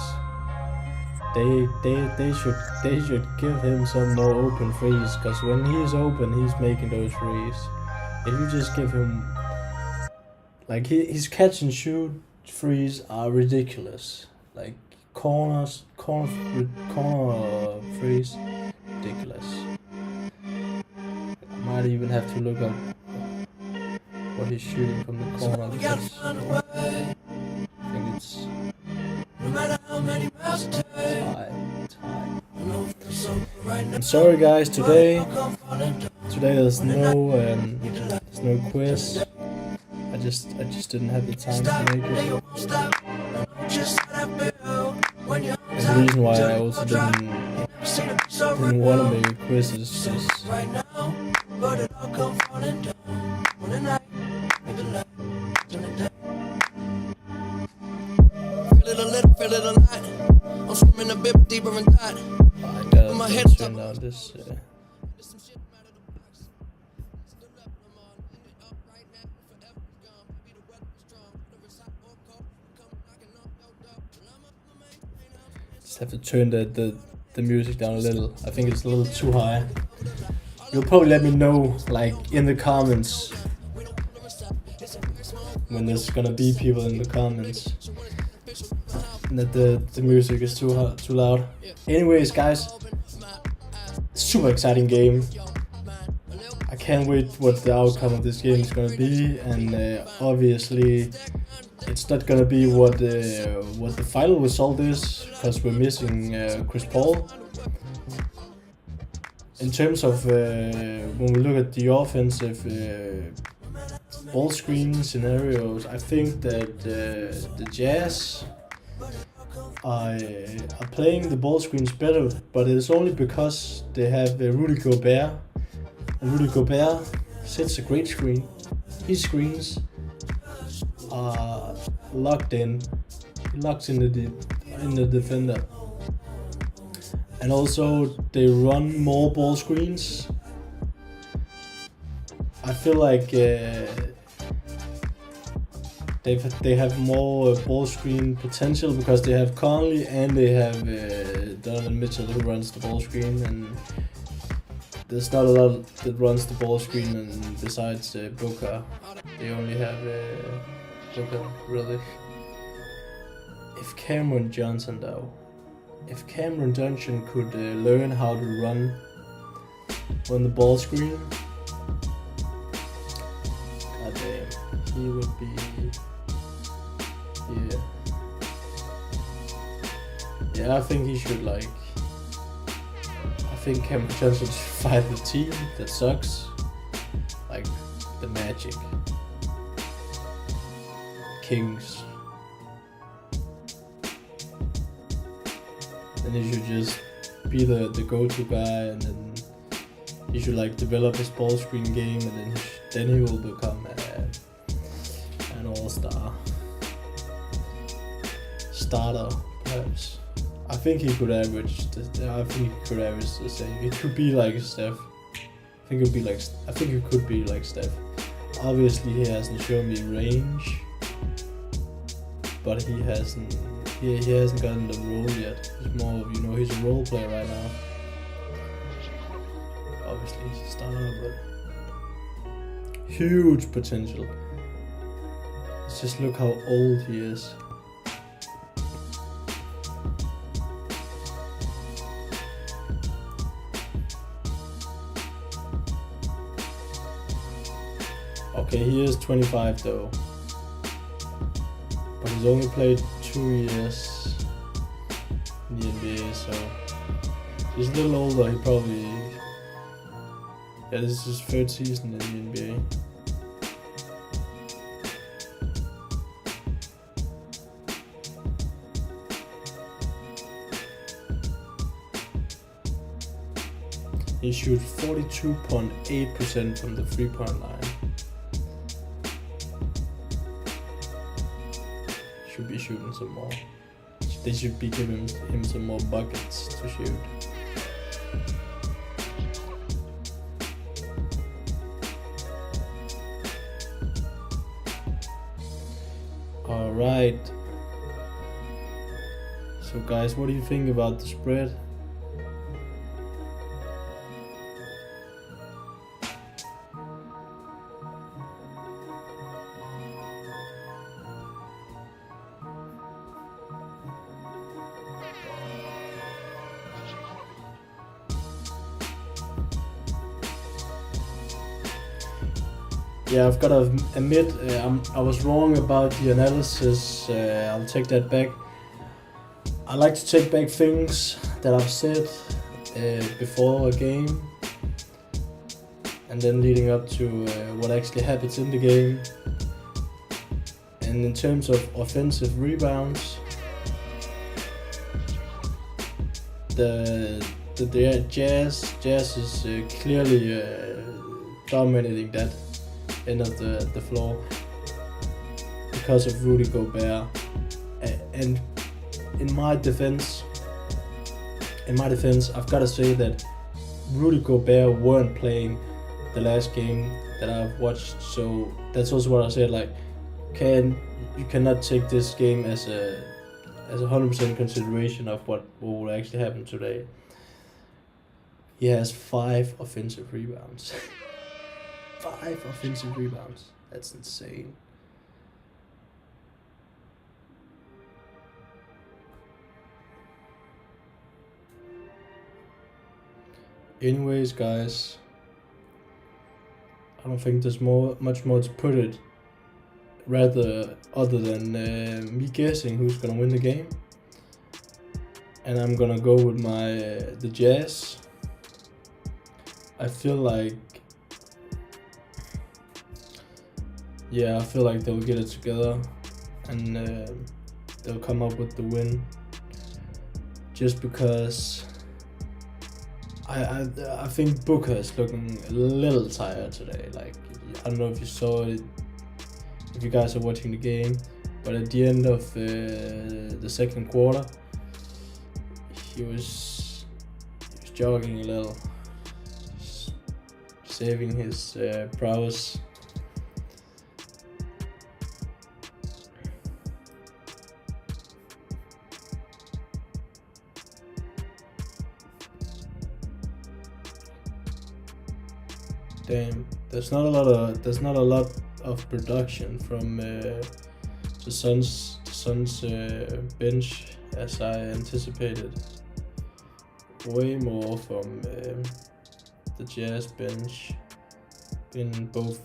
they should give him some more open threes, because when he's open, he's making those threes. If you just give him, like, his catch and shoot threes are ridiculous. Like corner threes, ridiculous. I might even have to look up what he's shooting from the corner, because I think it's I'm sorry guys, today there's no quiz. I just didn't have the time to make it. And the reason why I also didn't want to make a quiz is I'm swimming a bit deeper and that. I gotta turn down this. Just have to turn the music down a little. I think it's a little too high. You'll probably let me know, like, in the comments, when there's gonna be people in the comments that the music is too loud. Anyways, guys, super exciting game. I can't wait what the outcome of this game is gonna be, and obviously it's not gonna be what the final result is, because we're missing Chris Paul. In terms of when we look at the offensive ball screen scenarios, I think that the Jazz are playing the ball screens better, but it's only because they have Rudy Gobert. And Rudy Gobert sets a great screen. His screens are locked in. He locks in the defender. And also they run more ball screens. I feel like they have more ball screen potential because they have Conley and they have Donovan Mitchell, who runs the ball screen, and there's not a lot that runs the ball screen, and besides Booker, they only have Booker, really. If Cameron Johnson could learn how to run on the ball screen, goddamn, he would be, yeah, I think he should, like, I think Cameron Johnson should fight the team that sucks, like the Magic, Kings. Then he should just be the go-to guy, and then he should, like, develop his ball screen game, and then he will become an all-star starter, perhaps. I think he could average the same. It could be like Steph. I think it could be like Steph. Obviously, he hasn't shown me range, but he hasn't he hasn't gotten the role yet. He's more of, you know, he's a role player right now. Obviously he's a starter, but huge potential. Let's just look how old he is. Okay, he is 25 though, but he's only played 2 years in the NBA, so he's a little older. He probably, yeah, this is his 3rd season in the NBA. He shoots 42.8% from the 3-point line. Should be shooting some more. They should be giving him some more buckets to shoot. Alright. So guys, what do you think about the spread? Yeah, I've got to admit, I was wrong about the analysis. I'll take that back. I like to take back things that I've said before a game and then leading up to what actually happens in the game. And in terms of offensive rebounds, the Jazz is clearly dominating that end of the floor because of Rudy Gobert. And in my defense, I've got to say that Rudy Gobert weren't playing the last game that I've watched, so that's also what I said. Like, you cannot take this game as a 100% consideration of what will actually happen today. He has 5 offensive rebounds. 5 offensive rebounds. That's insane. Anyways, guys, I don't think there's much more to put it. Rather, other than me guessing who's gonna win the game, and I'm gonna go with the Jazz. I feel like they'll get it together and they'll come up with the win. Just because I think Booker is looking a little tired today. Like, I don't know if you saw it, if you guys are watching the game, but at the end of the second quarter, he was jogging a little, saving his prowess. Damn, there's not a lot of production from the Suns bench as I anticipated. Way more from the Jazz bench. In both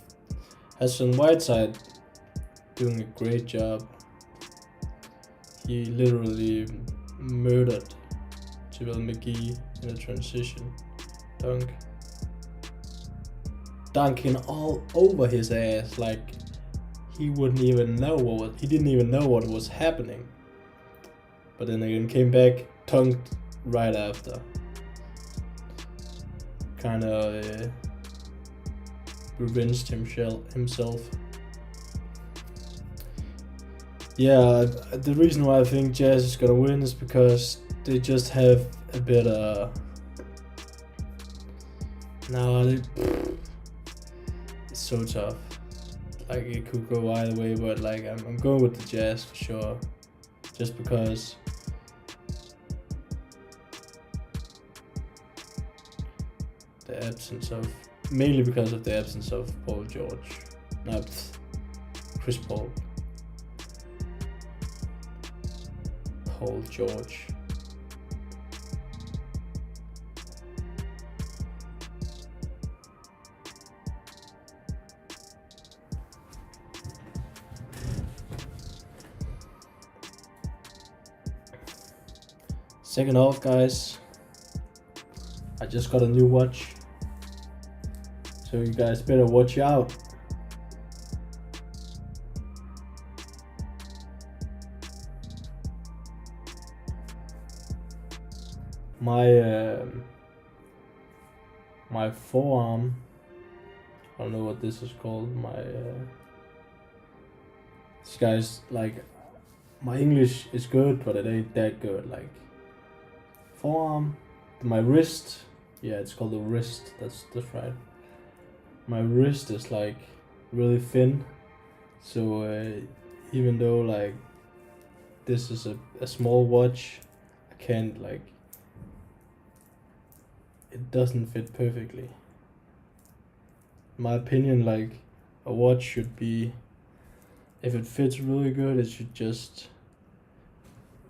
Hassan Whiteside doing a great job. He literally murdered JaVale McGee in a transition dunk. Dunking all over his ass, like he didn't even know what was happening. But then again, came back, dunked right after. Kinda revenged himself. Yeah, the reason why I think Jazz is gonna win is because they just have a better. It's so tough. Like, it could go either way, but like I'm going with the Jazz for sure. just because mainly because of the absence of Paul George, not Chris Paul. Paul George. Second off, guys, I just got a new watch, so you guys better watch out. My forearm, I don't know what this is called, this guy's like, my English is good, but it ain't that good, like, forearm, my wrist, yeah, it's called the wrist, that's right. My wrist is like really thin, so even though like this is a small watch, I can't like, it doesn't fit perfectly. In my opinion, like a watch should be, if it fits really good, it should just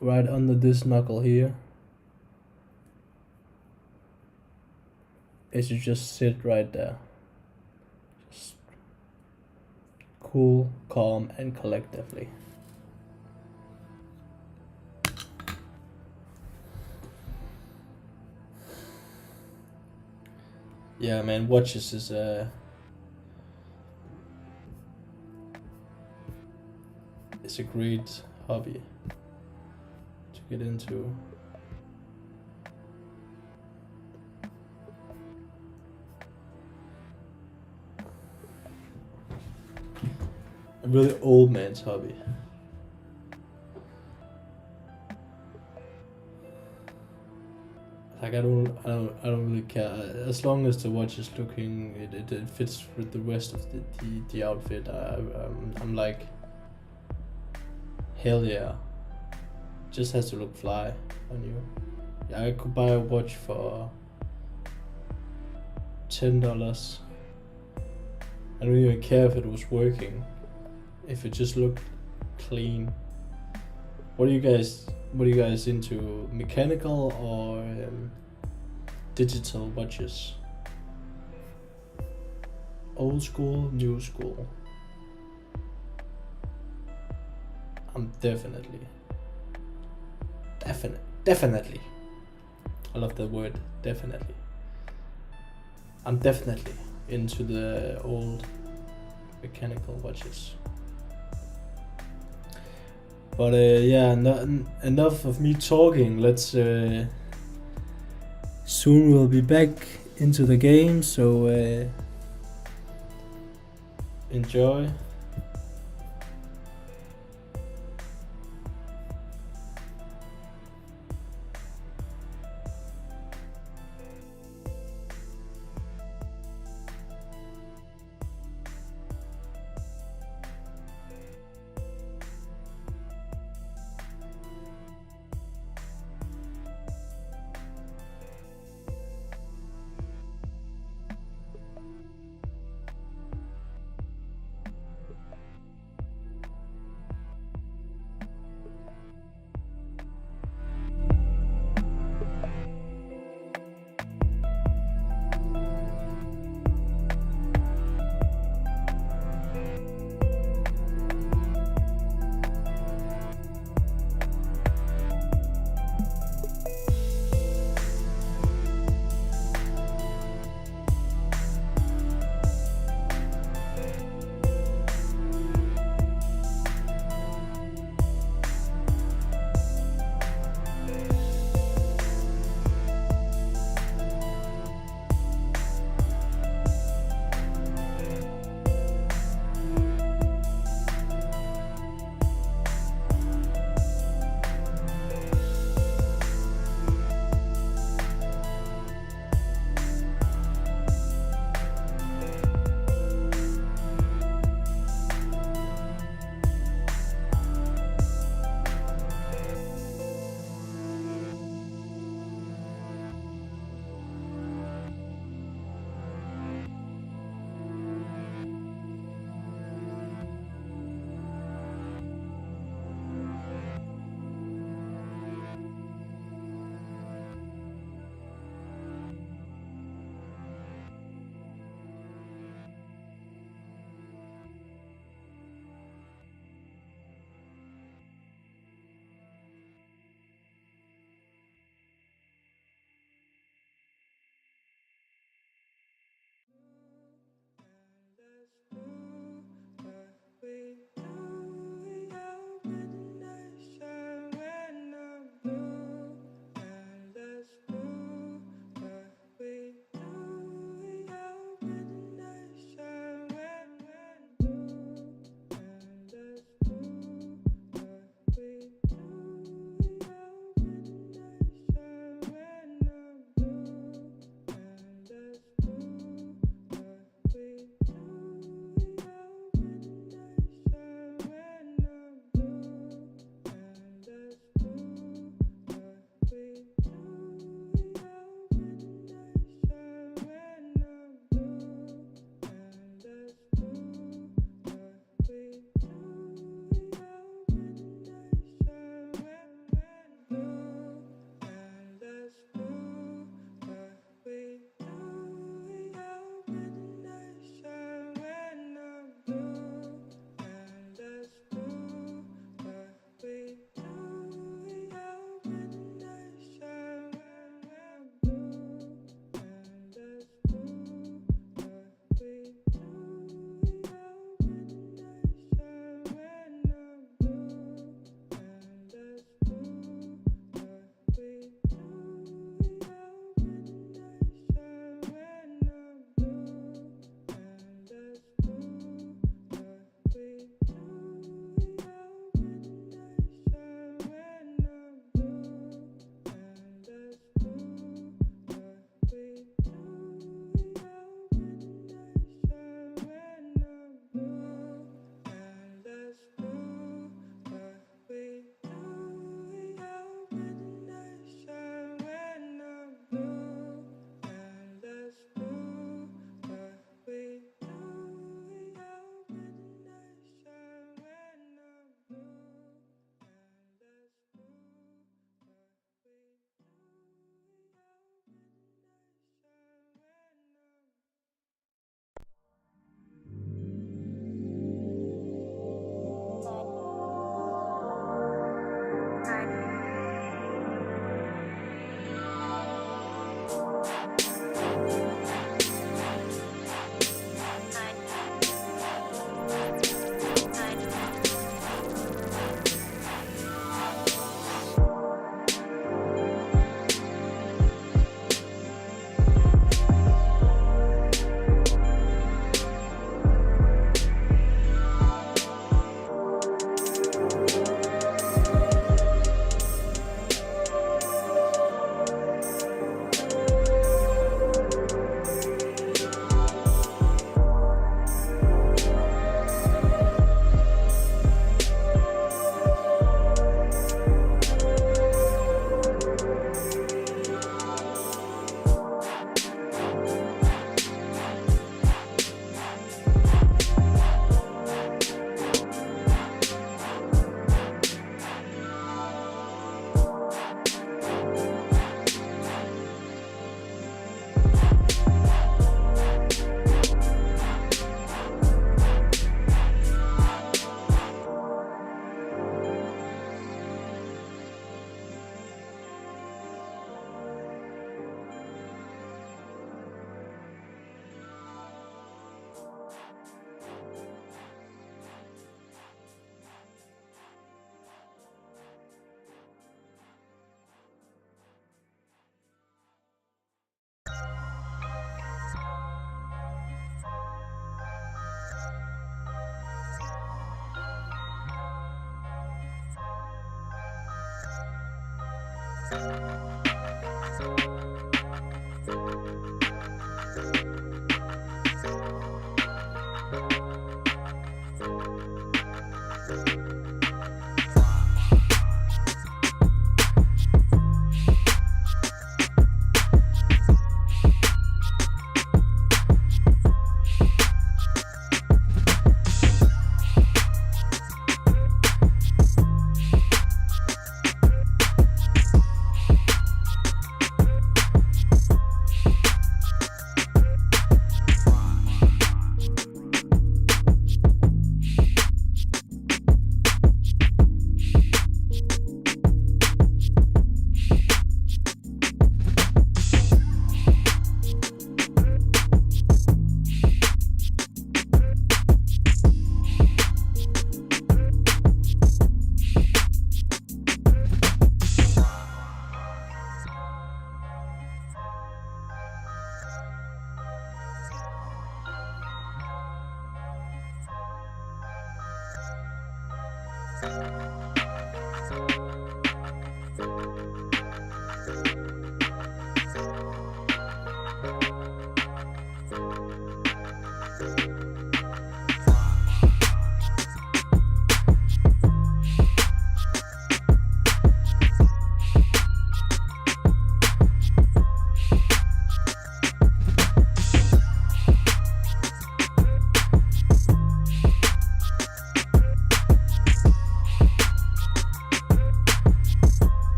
right under this knuckle here. It should just sit right there. Just cool, calm, and collectively. Yeah, man, watches is it's a great hobby to get into. A really old man's hobby. Like I don't really care as long as the watch is looking, it fits with the rest of the outfit. I'm like, hell yeah, just has to look fly on you. Yeah, I could buy a watch for $10. I don't even care if it was working, if it just looked clean. What are you guys into? Mechanical or digital watches? Old school, new school? I'm definitely. I love that word, definitely. I'm definitely into the old mechanical watches. But yeah, enough of me talking. Let's soon we'll be back into the game, so enjoy.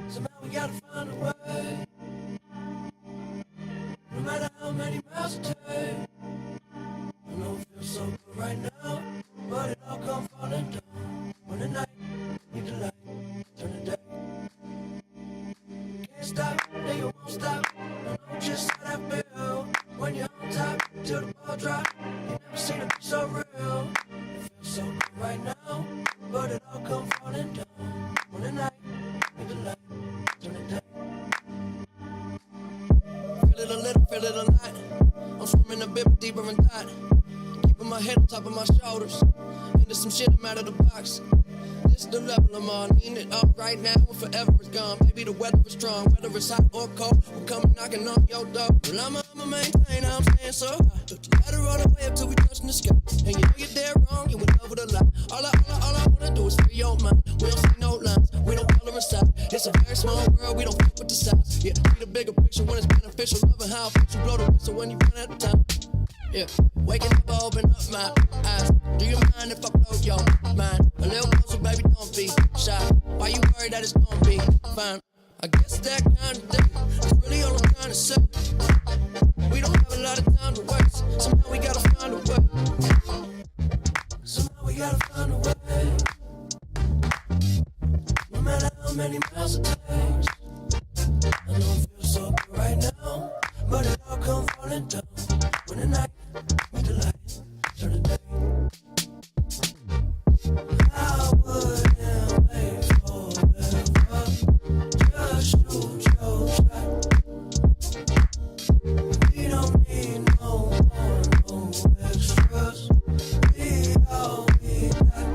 Somehow we gotta find a way. No matter how many miles it takes. I know it feels so good right now, but it all come falling down. When the night need the light, turn the day. Can't stop, then you won't stop. I know just how that feel. When you're on top, till the ball drop. You never seen it be so real. It feels so good right now, but it all come falling down. When the night need the light, turn the day. Feel it a little, feel it a lot. I'm swimming a bit deeper in thought. Keeping my head on top of my shoulders. Into some shit, I'm out of the box. This is the level I'm on. Need it all right now and forever is gone. Baby, the weather is strong. Whether it's hot or cold, we're coming knocking on your door. Well, I'ma maintain how I'm staying so high. Took the ladder all the way up till we touching the sky. And you know you're dead wrong, you in love with a lie. All I wanna do is free your mind. We don't see no lines, we don't color inside. It's a very small world, we don't fuck with the size. Yeah, see the bigger picture when it's beneficial. Loving how it you blow the whistle when you run out of time. Yeah, waking up, I open up my eyes. Do you mind if I blow your mind? A little closer, baby, don't be shy. Why you worried that it's gonna be fine? I guess that kind of thing is really all I'm trying to say. We don't have a lot of time to waste. Somehow we gotta find a way. Somehow we gotta find a way. No matter how many miles it takes. I know it feels so good right now, but it all come falling down. When the night meet the light, turn the day. I wouldn't wait forever. Just shoot your shot. We don't need no extras. We all we got.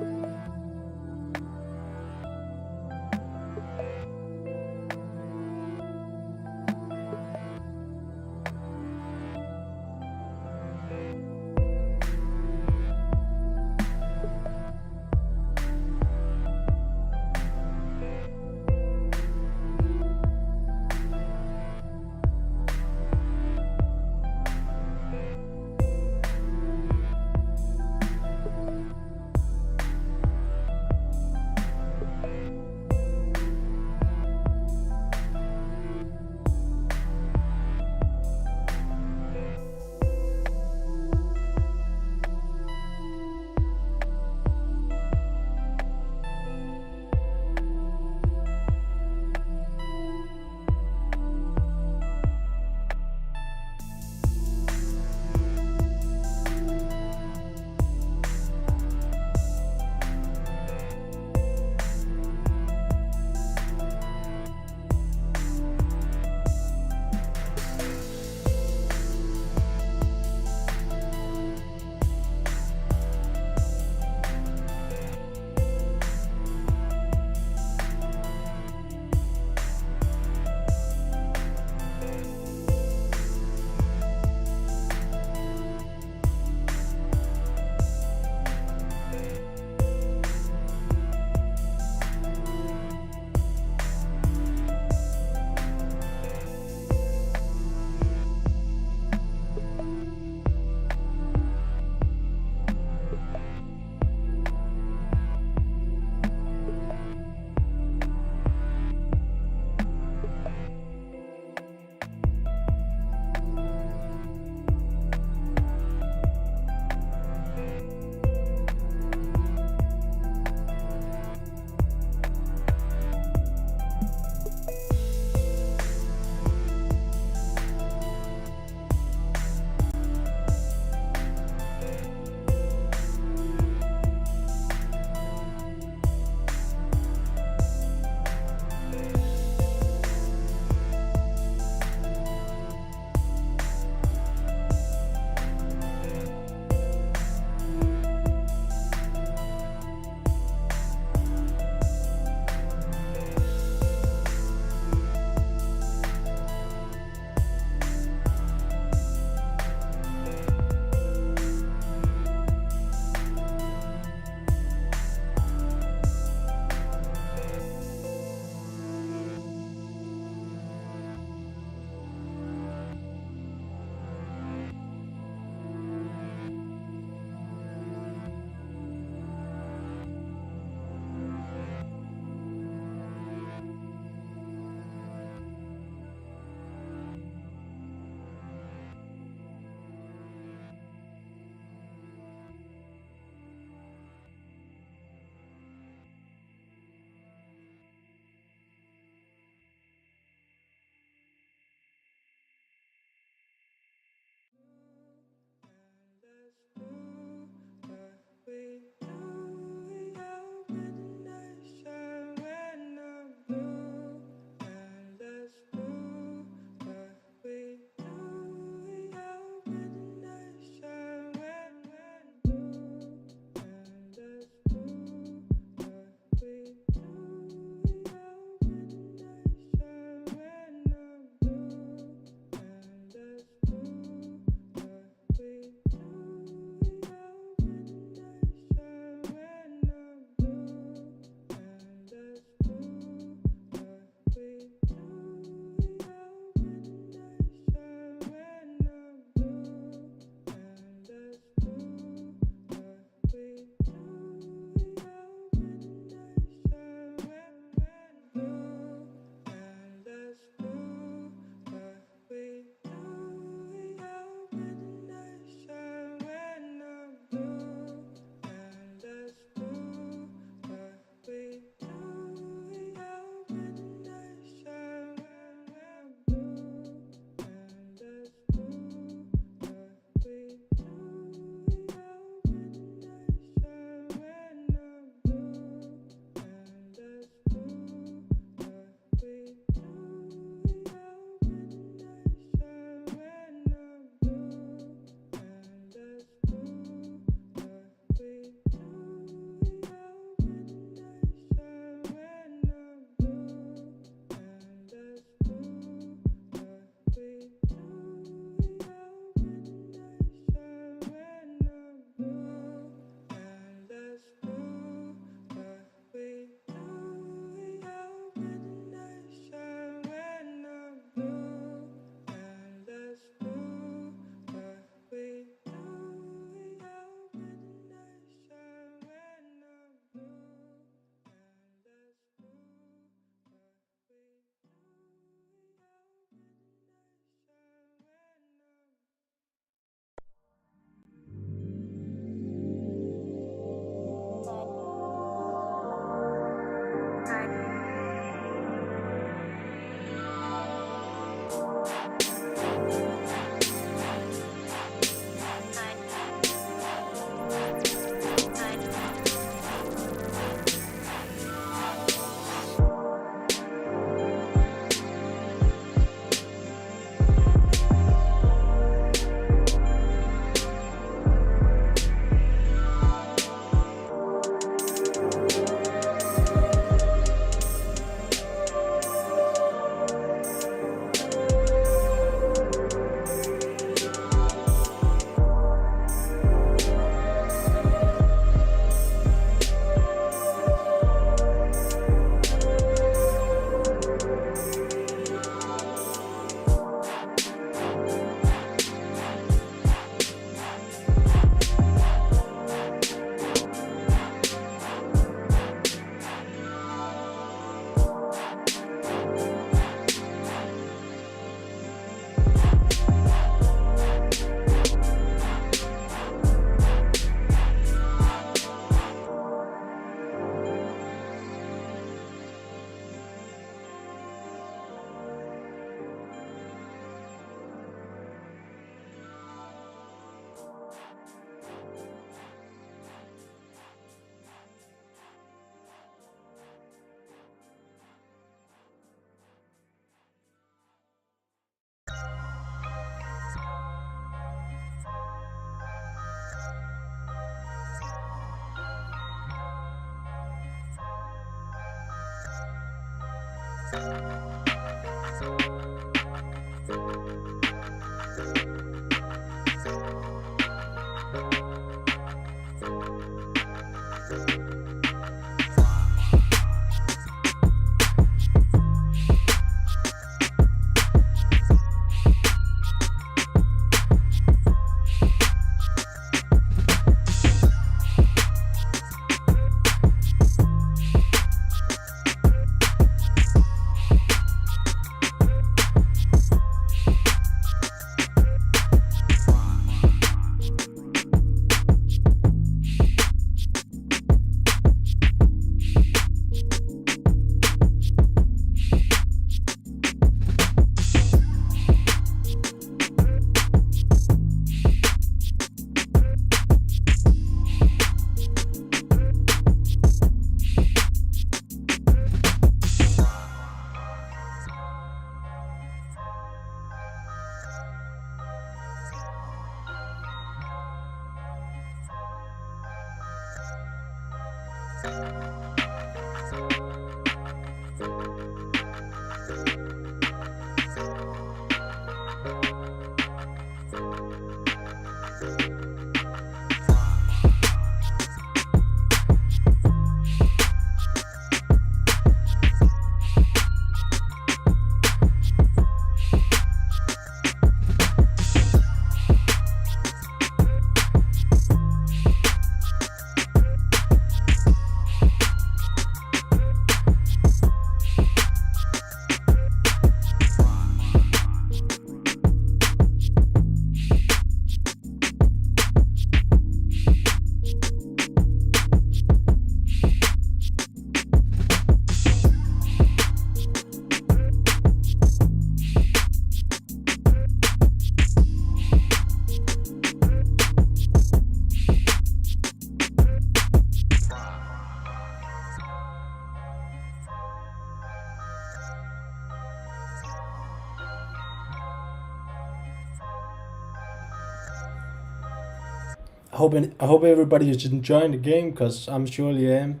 I hope everybody is enjoying the game, because I'm surely am.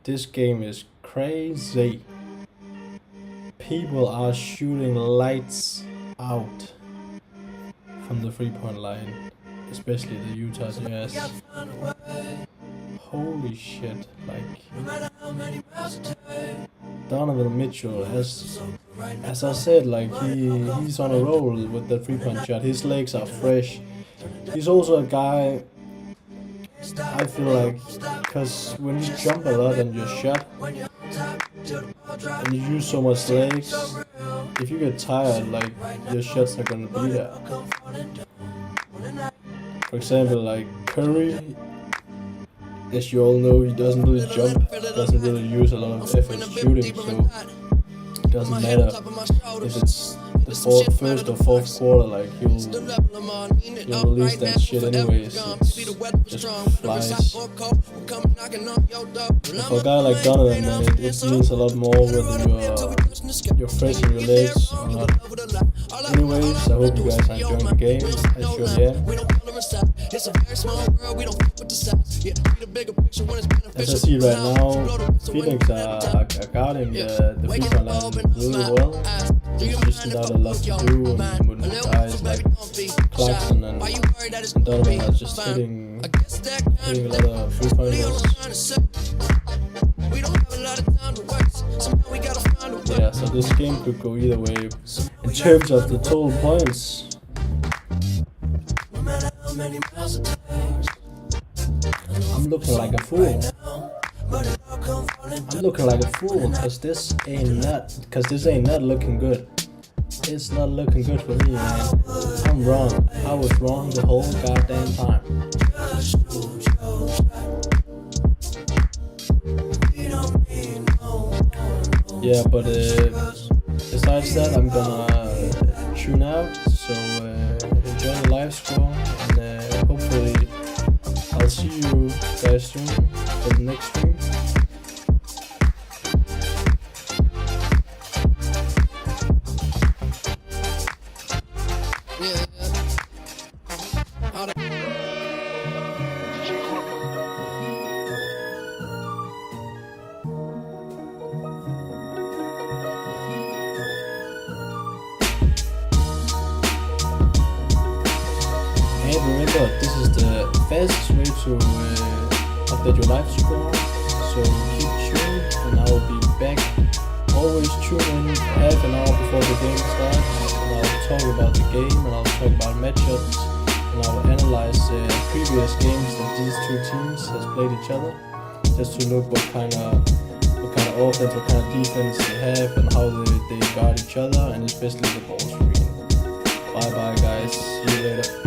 This game is crazy. People are shooting lights out from the 3-point line, especially the Utah Jazz. Holy shit! Like Donovan Mitchell, as I said, like he's on a roll with the 3-point shot. His legs are fresh. He's also a guy, I feel like, because when you jump a lot on your shot and you use so much legs, if you get tired, like your shot's not gonna be there. For example, like Curry, as you all know, he doesn't really jump, doesn't really use a lot of effort shooting, so it doesn't matter if it's the first or fourth quarter, like he'll release that shit anyways. It just flies. And for a guy like Donovan, man, it means a lot more whether you're fresh in your legs or not. Anyways, I hope you guys are enjoying the game. I sure am. As I see right now, Phoenix are guarding the 3-point line really well. There's just not a lot to do with guys like Clarkson and Donovan are just hitting a lot of 3-pointers. Yeah, so this game could go either way. In terms of the total points, I'm looking like a fool. I'm looking like a fool because this ain't not looking good. It's not looking good for me, man. I'm wrong. I was wrong the whole goddamn time. Yeah, but besides that, I'm gonna tune out. So enjoy the live score, and hopefully I'll see you guys soon for the next stream. remember, this is the fastest way to update your live score. So keep tuned, and I will be back. Always tune in half an hour before the game starts, and I'll talk about the game, and I'll talk about matchups, and I will analyze previous games that these two teams has played each other, just to look what kind of offense, what kind of defense they have, and how they guard each other, and especially the ball screen. Bye bye guys, see you later.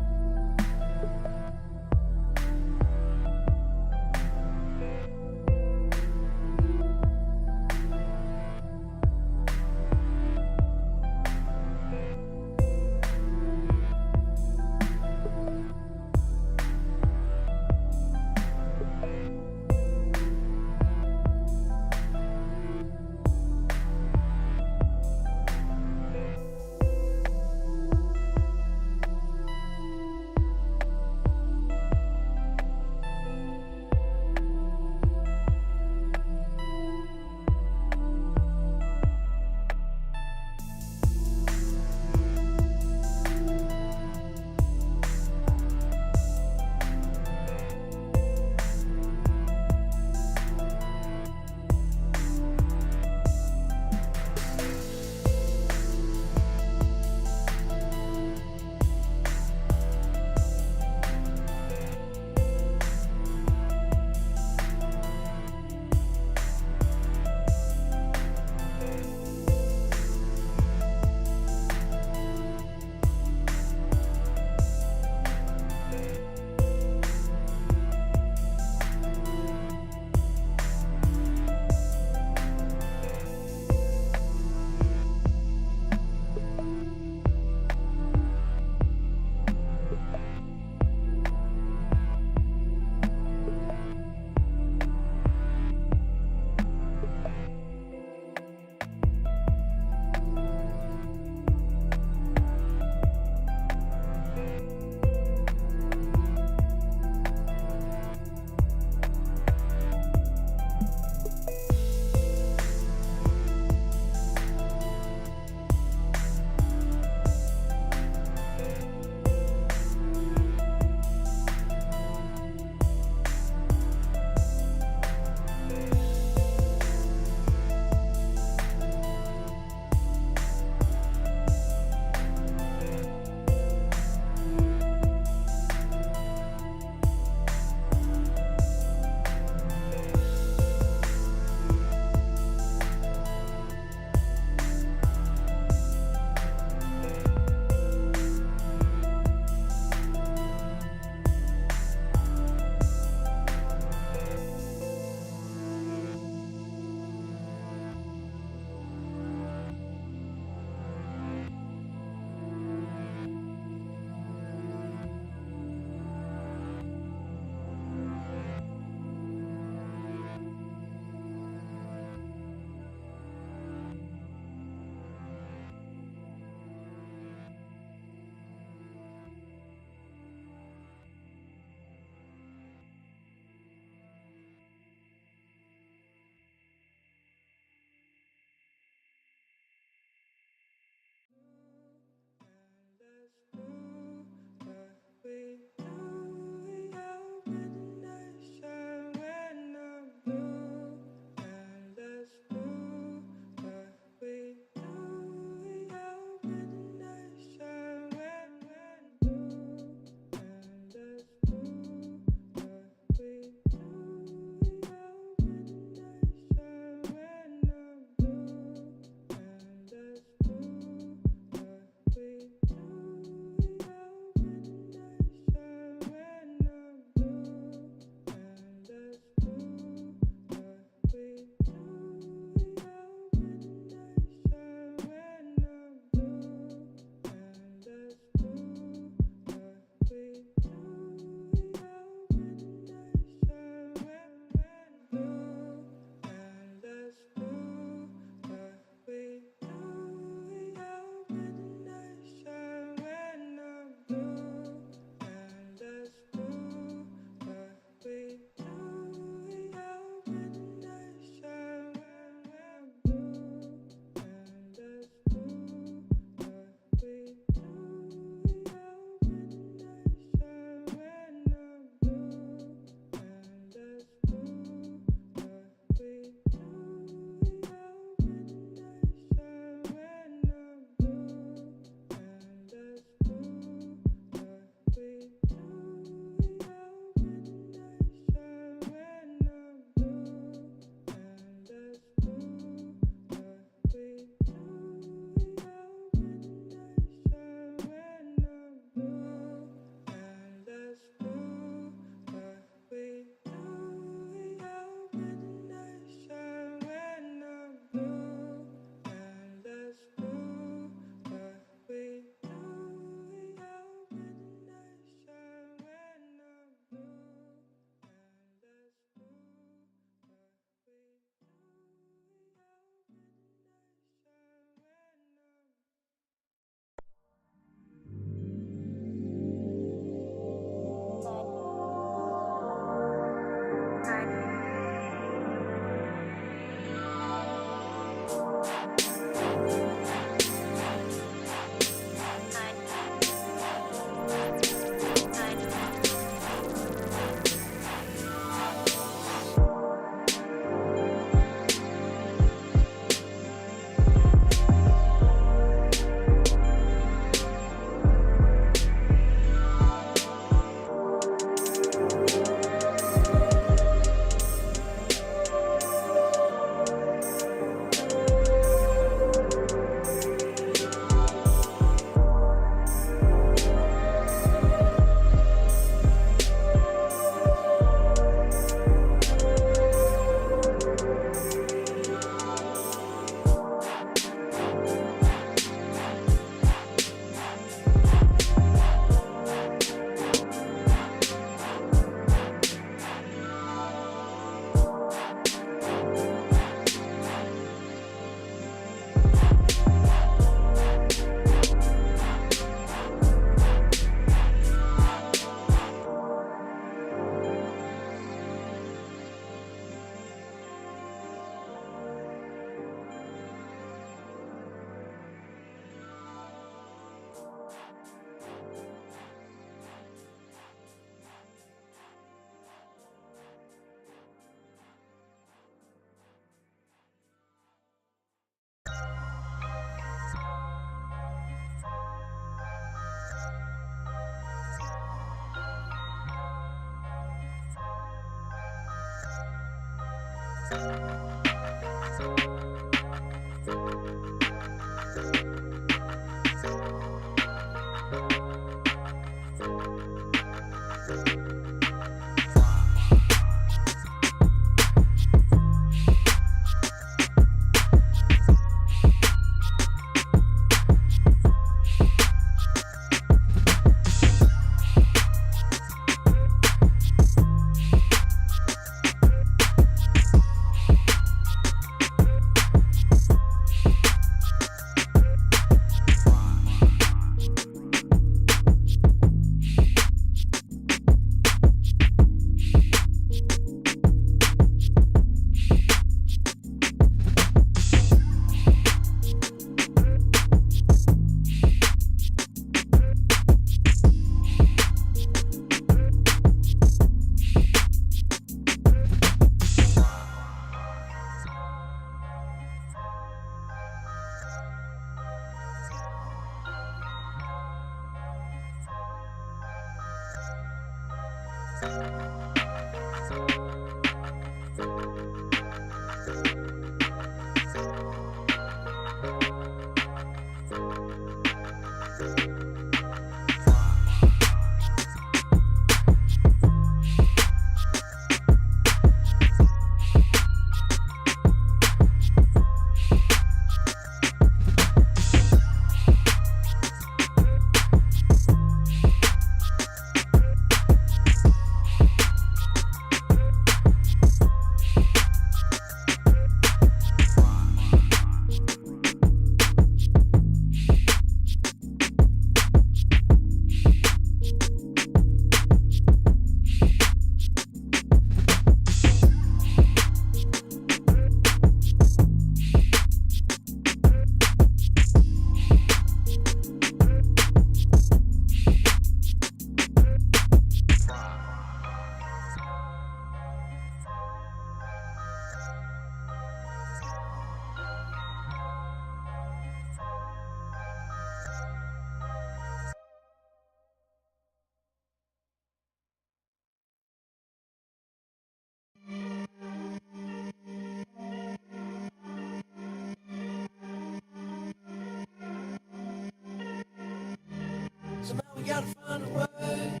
Somehow we gotta find a way.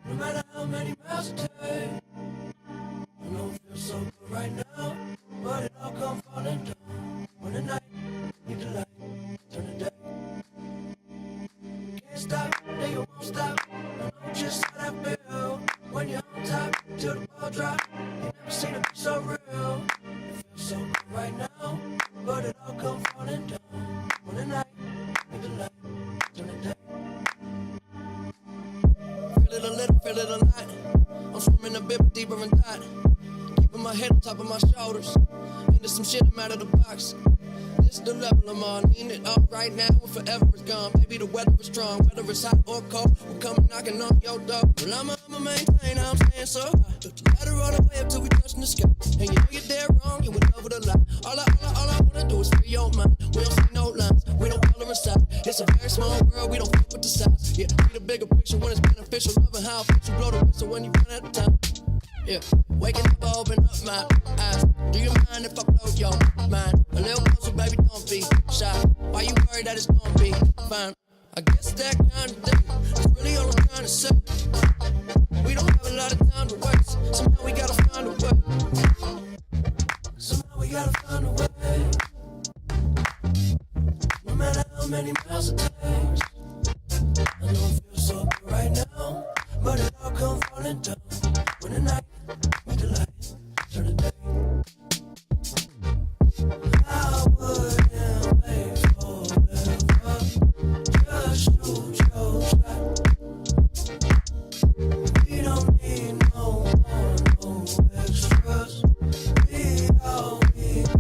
No matter how many miles it takes. I know it feels so good right now, but it all come falling down. When the night need the light, turn the day. Can't stop, no you won't stop. I know just how that feel. When you're on top, till the ball drop. You never seen it be so real. It feels so good right now, but it all come falling down. When the night need the light, turn the day. Feel it a little, feel it a lot. I'm swimming a bit deeper and that. Keeping my head on top of my shoulders. Into some shit, I'm out of the box. This the level I'm on. Need it up right now and forever is gone. Baby, the weather is strong. Whether it's hot or cold, we're coming knocking on your door. Well, I'ma maintain, I'm staying so high. Took the ladder all the way up till we touching the sky. And you know you're dead wrong, you in love with a lie. All I wanna do is free your mind. We don't see no lines, we don't color inside. It's a very small world, we don't fit with the size. Yeah, see the bigger picture when it's beneficial. Loving how it fits you, blow the whistle when you run out of time. Yeah, waking up, I open up my eyes. Do you mind if I blow your mind? A little closer, baby, don't be shy. Why you worried that it's gonna be fine? I guess that kind of thing is really all I'm trying to say. We don't have a lot of time to waste. Somehow we gotta find a way. Somehow we gotta find a way. No matter how many miles it takes. I know it feels so good right now, but it all comes falling down when the night meet the light turn the day. I wouldn't wait forever. Just shoot your shot. We don't need no extras. Be all we got.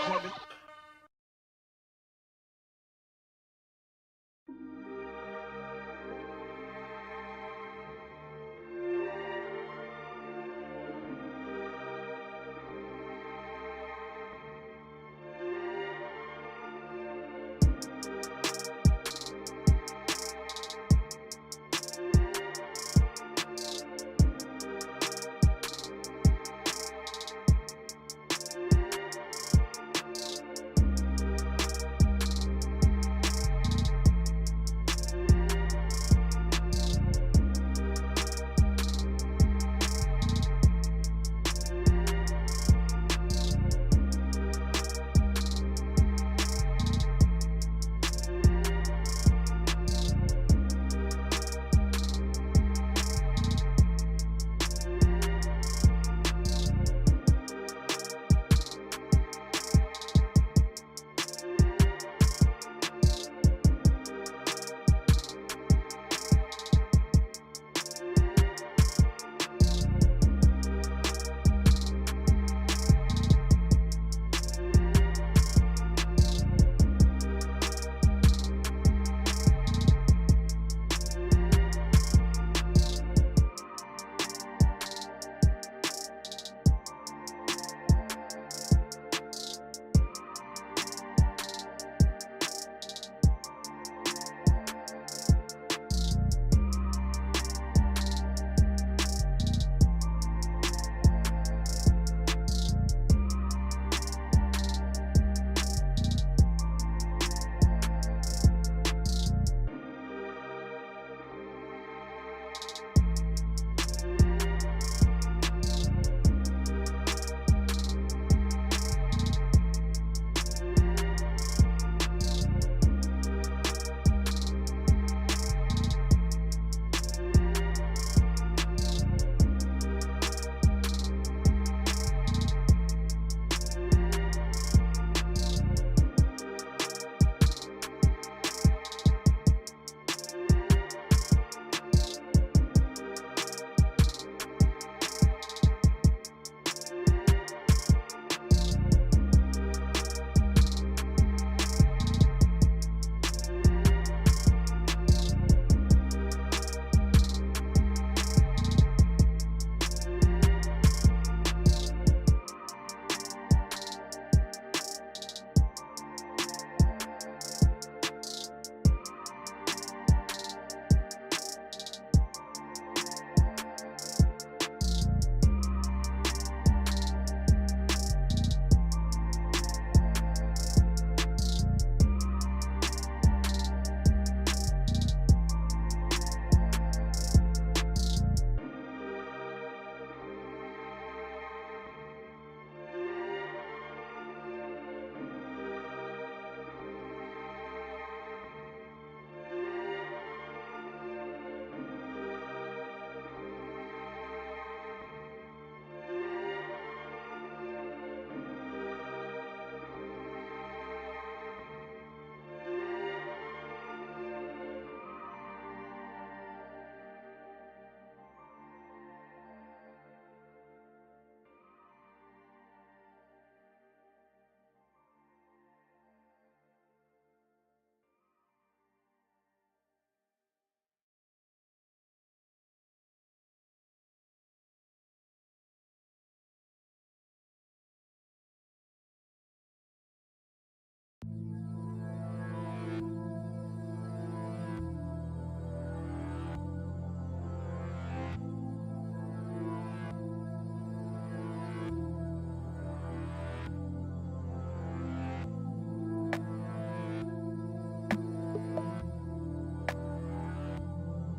disappointment.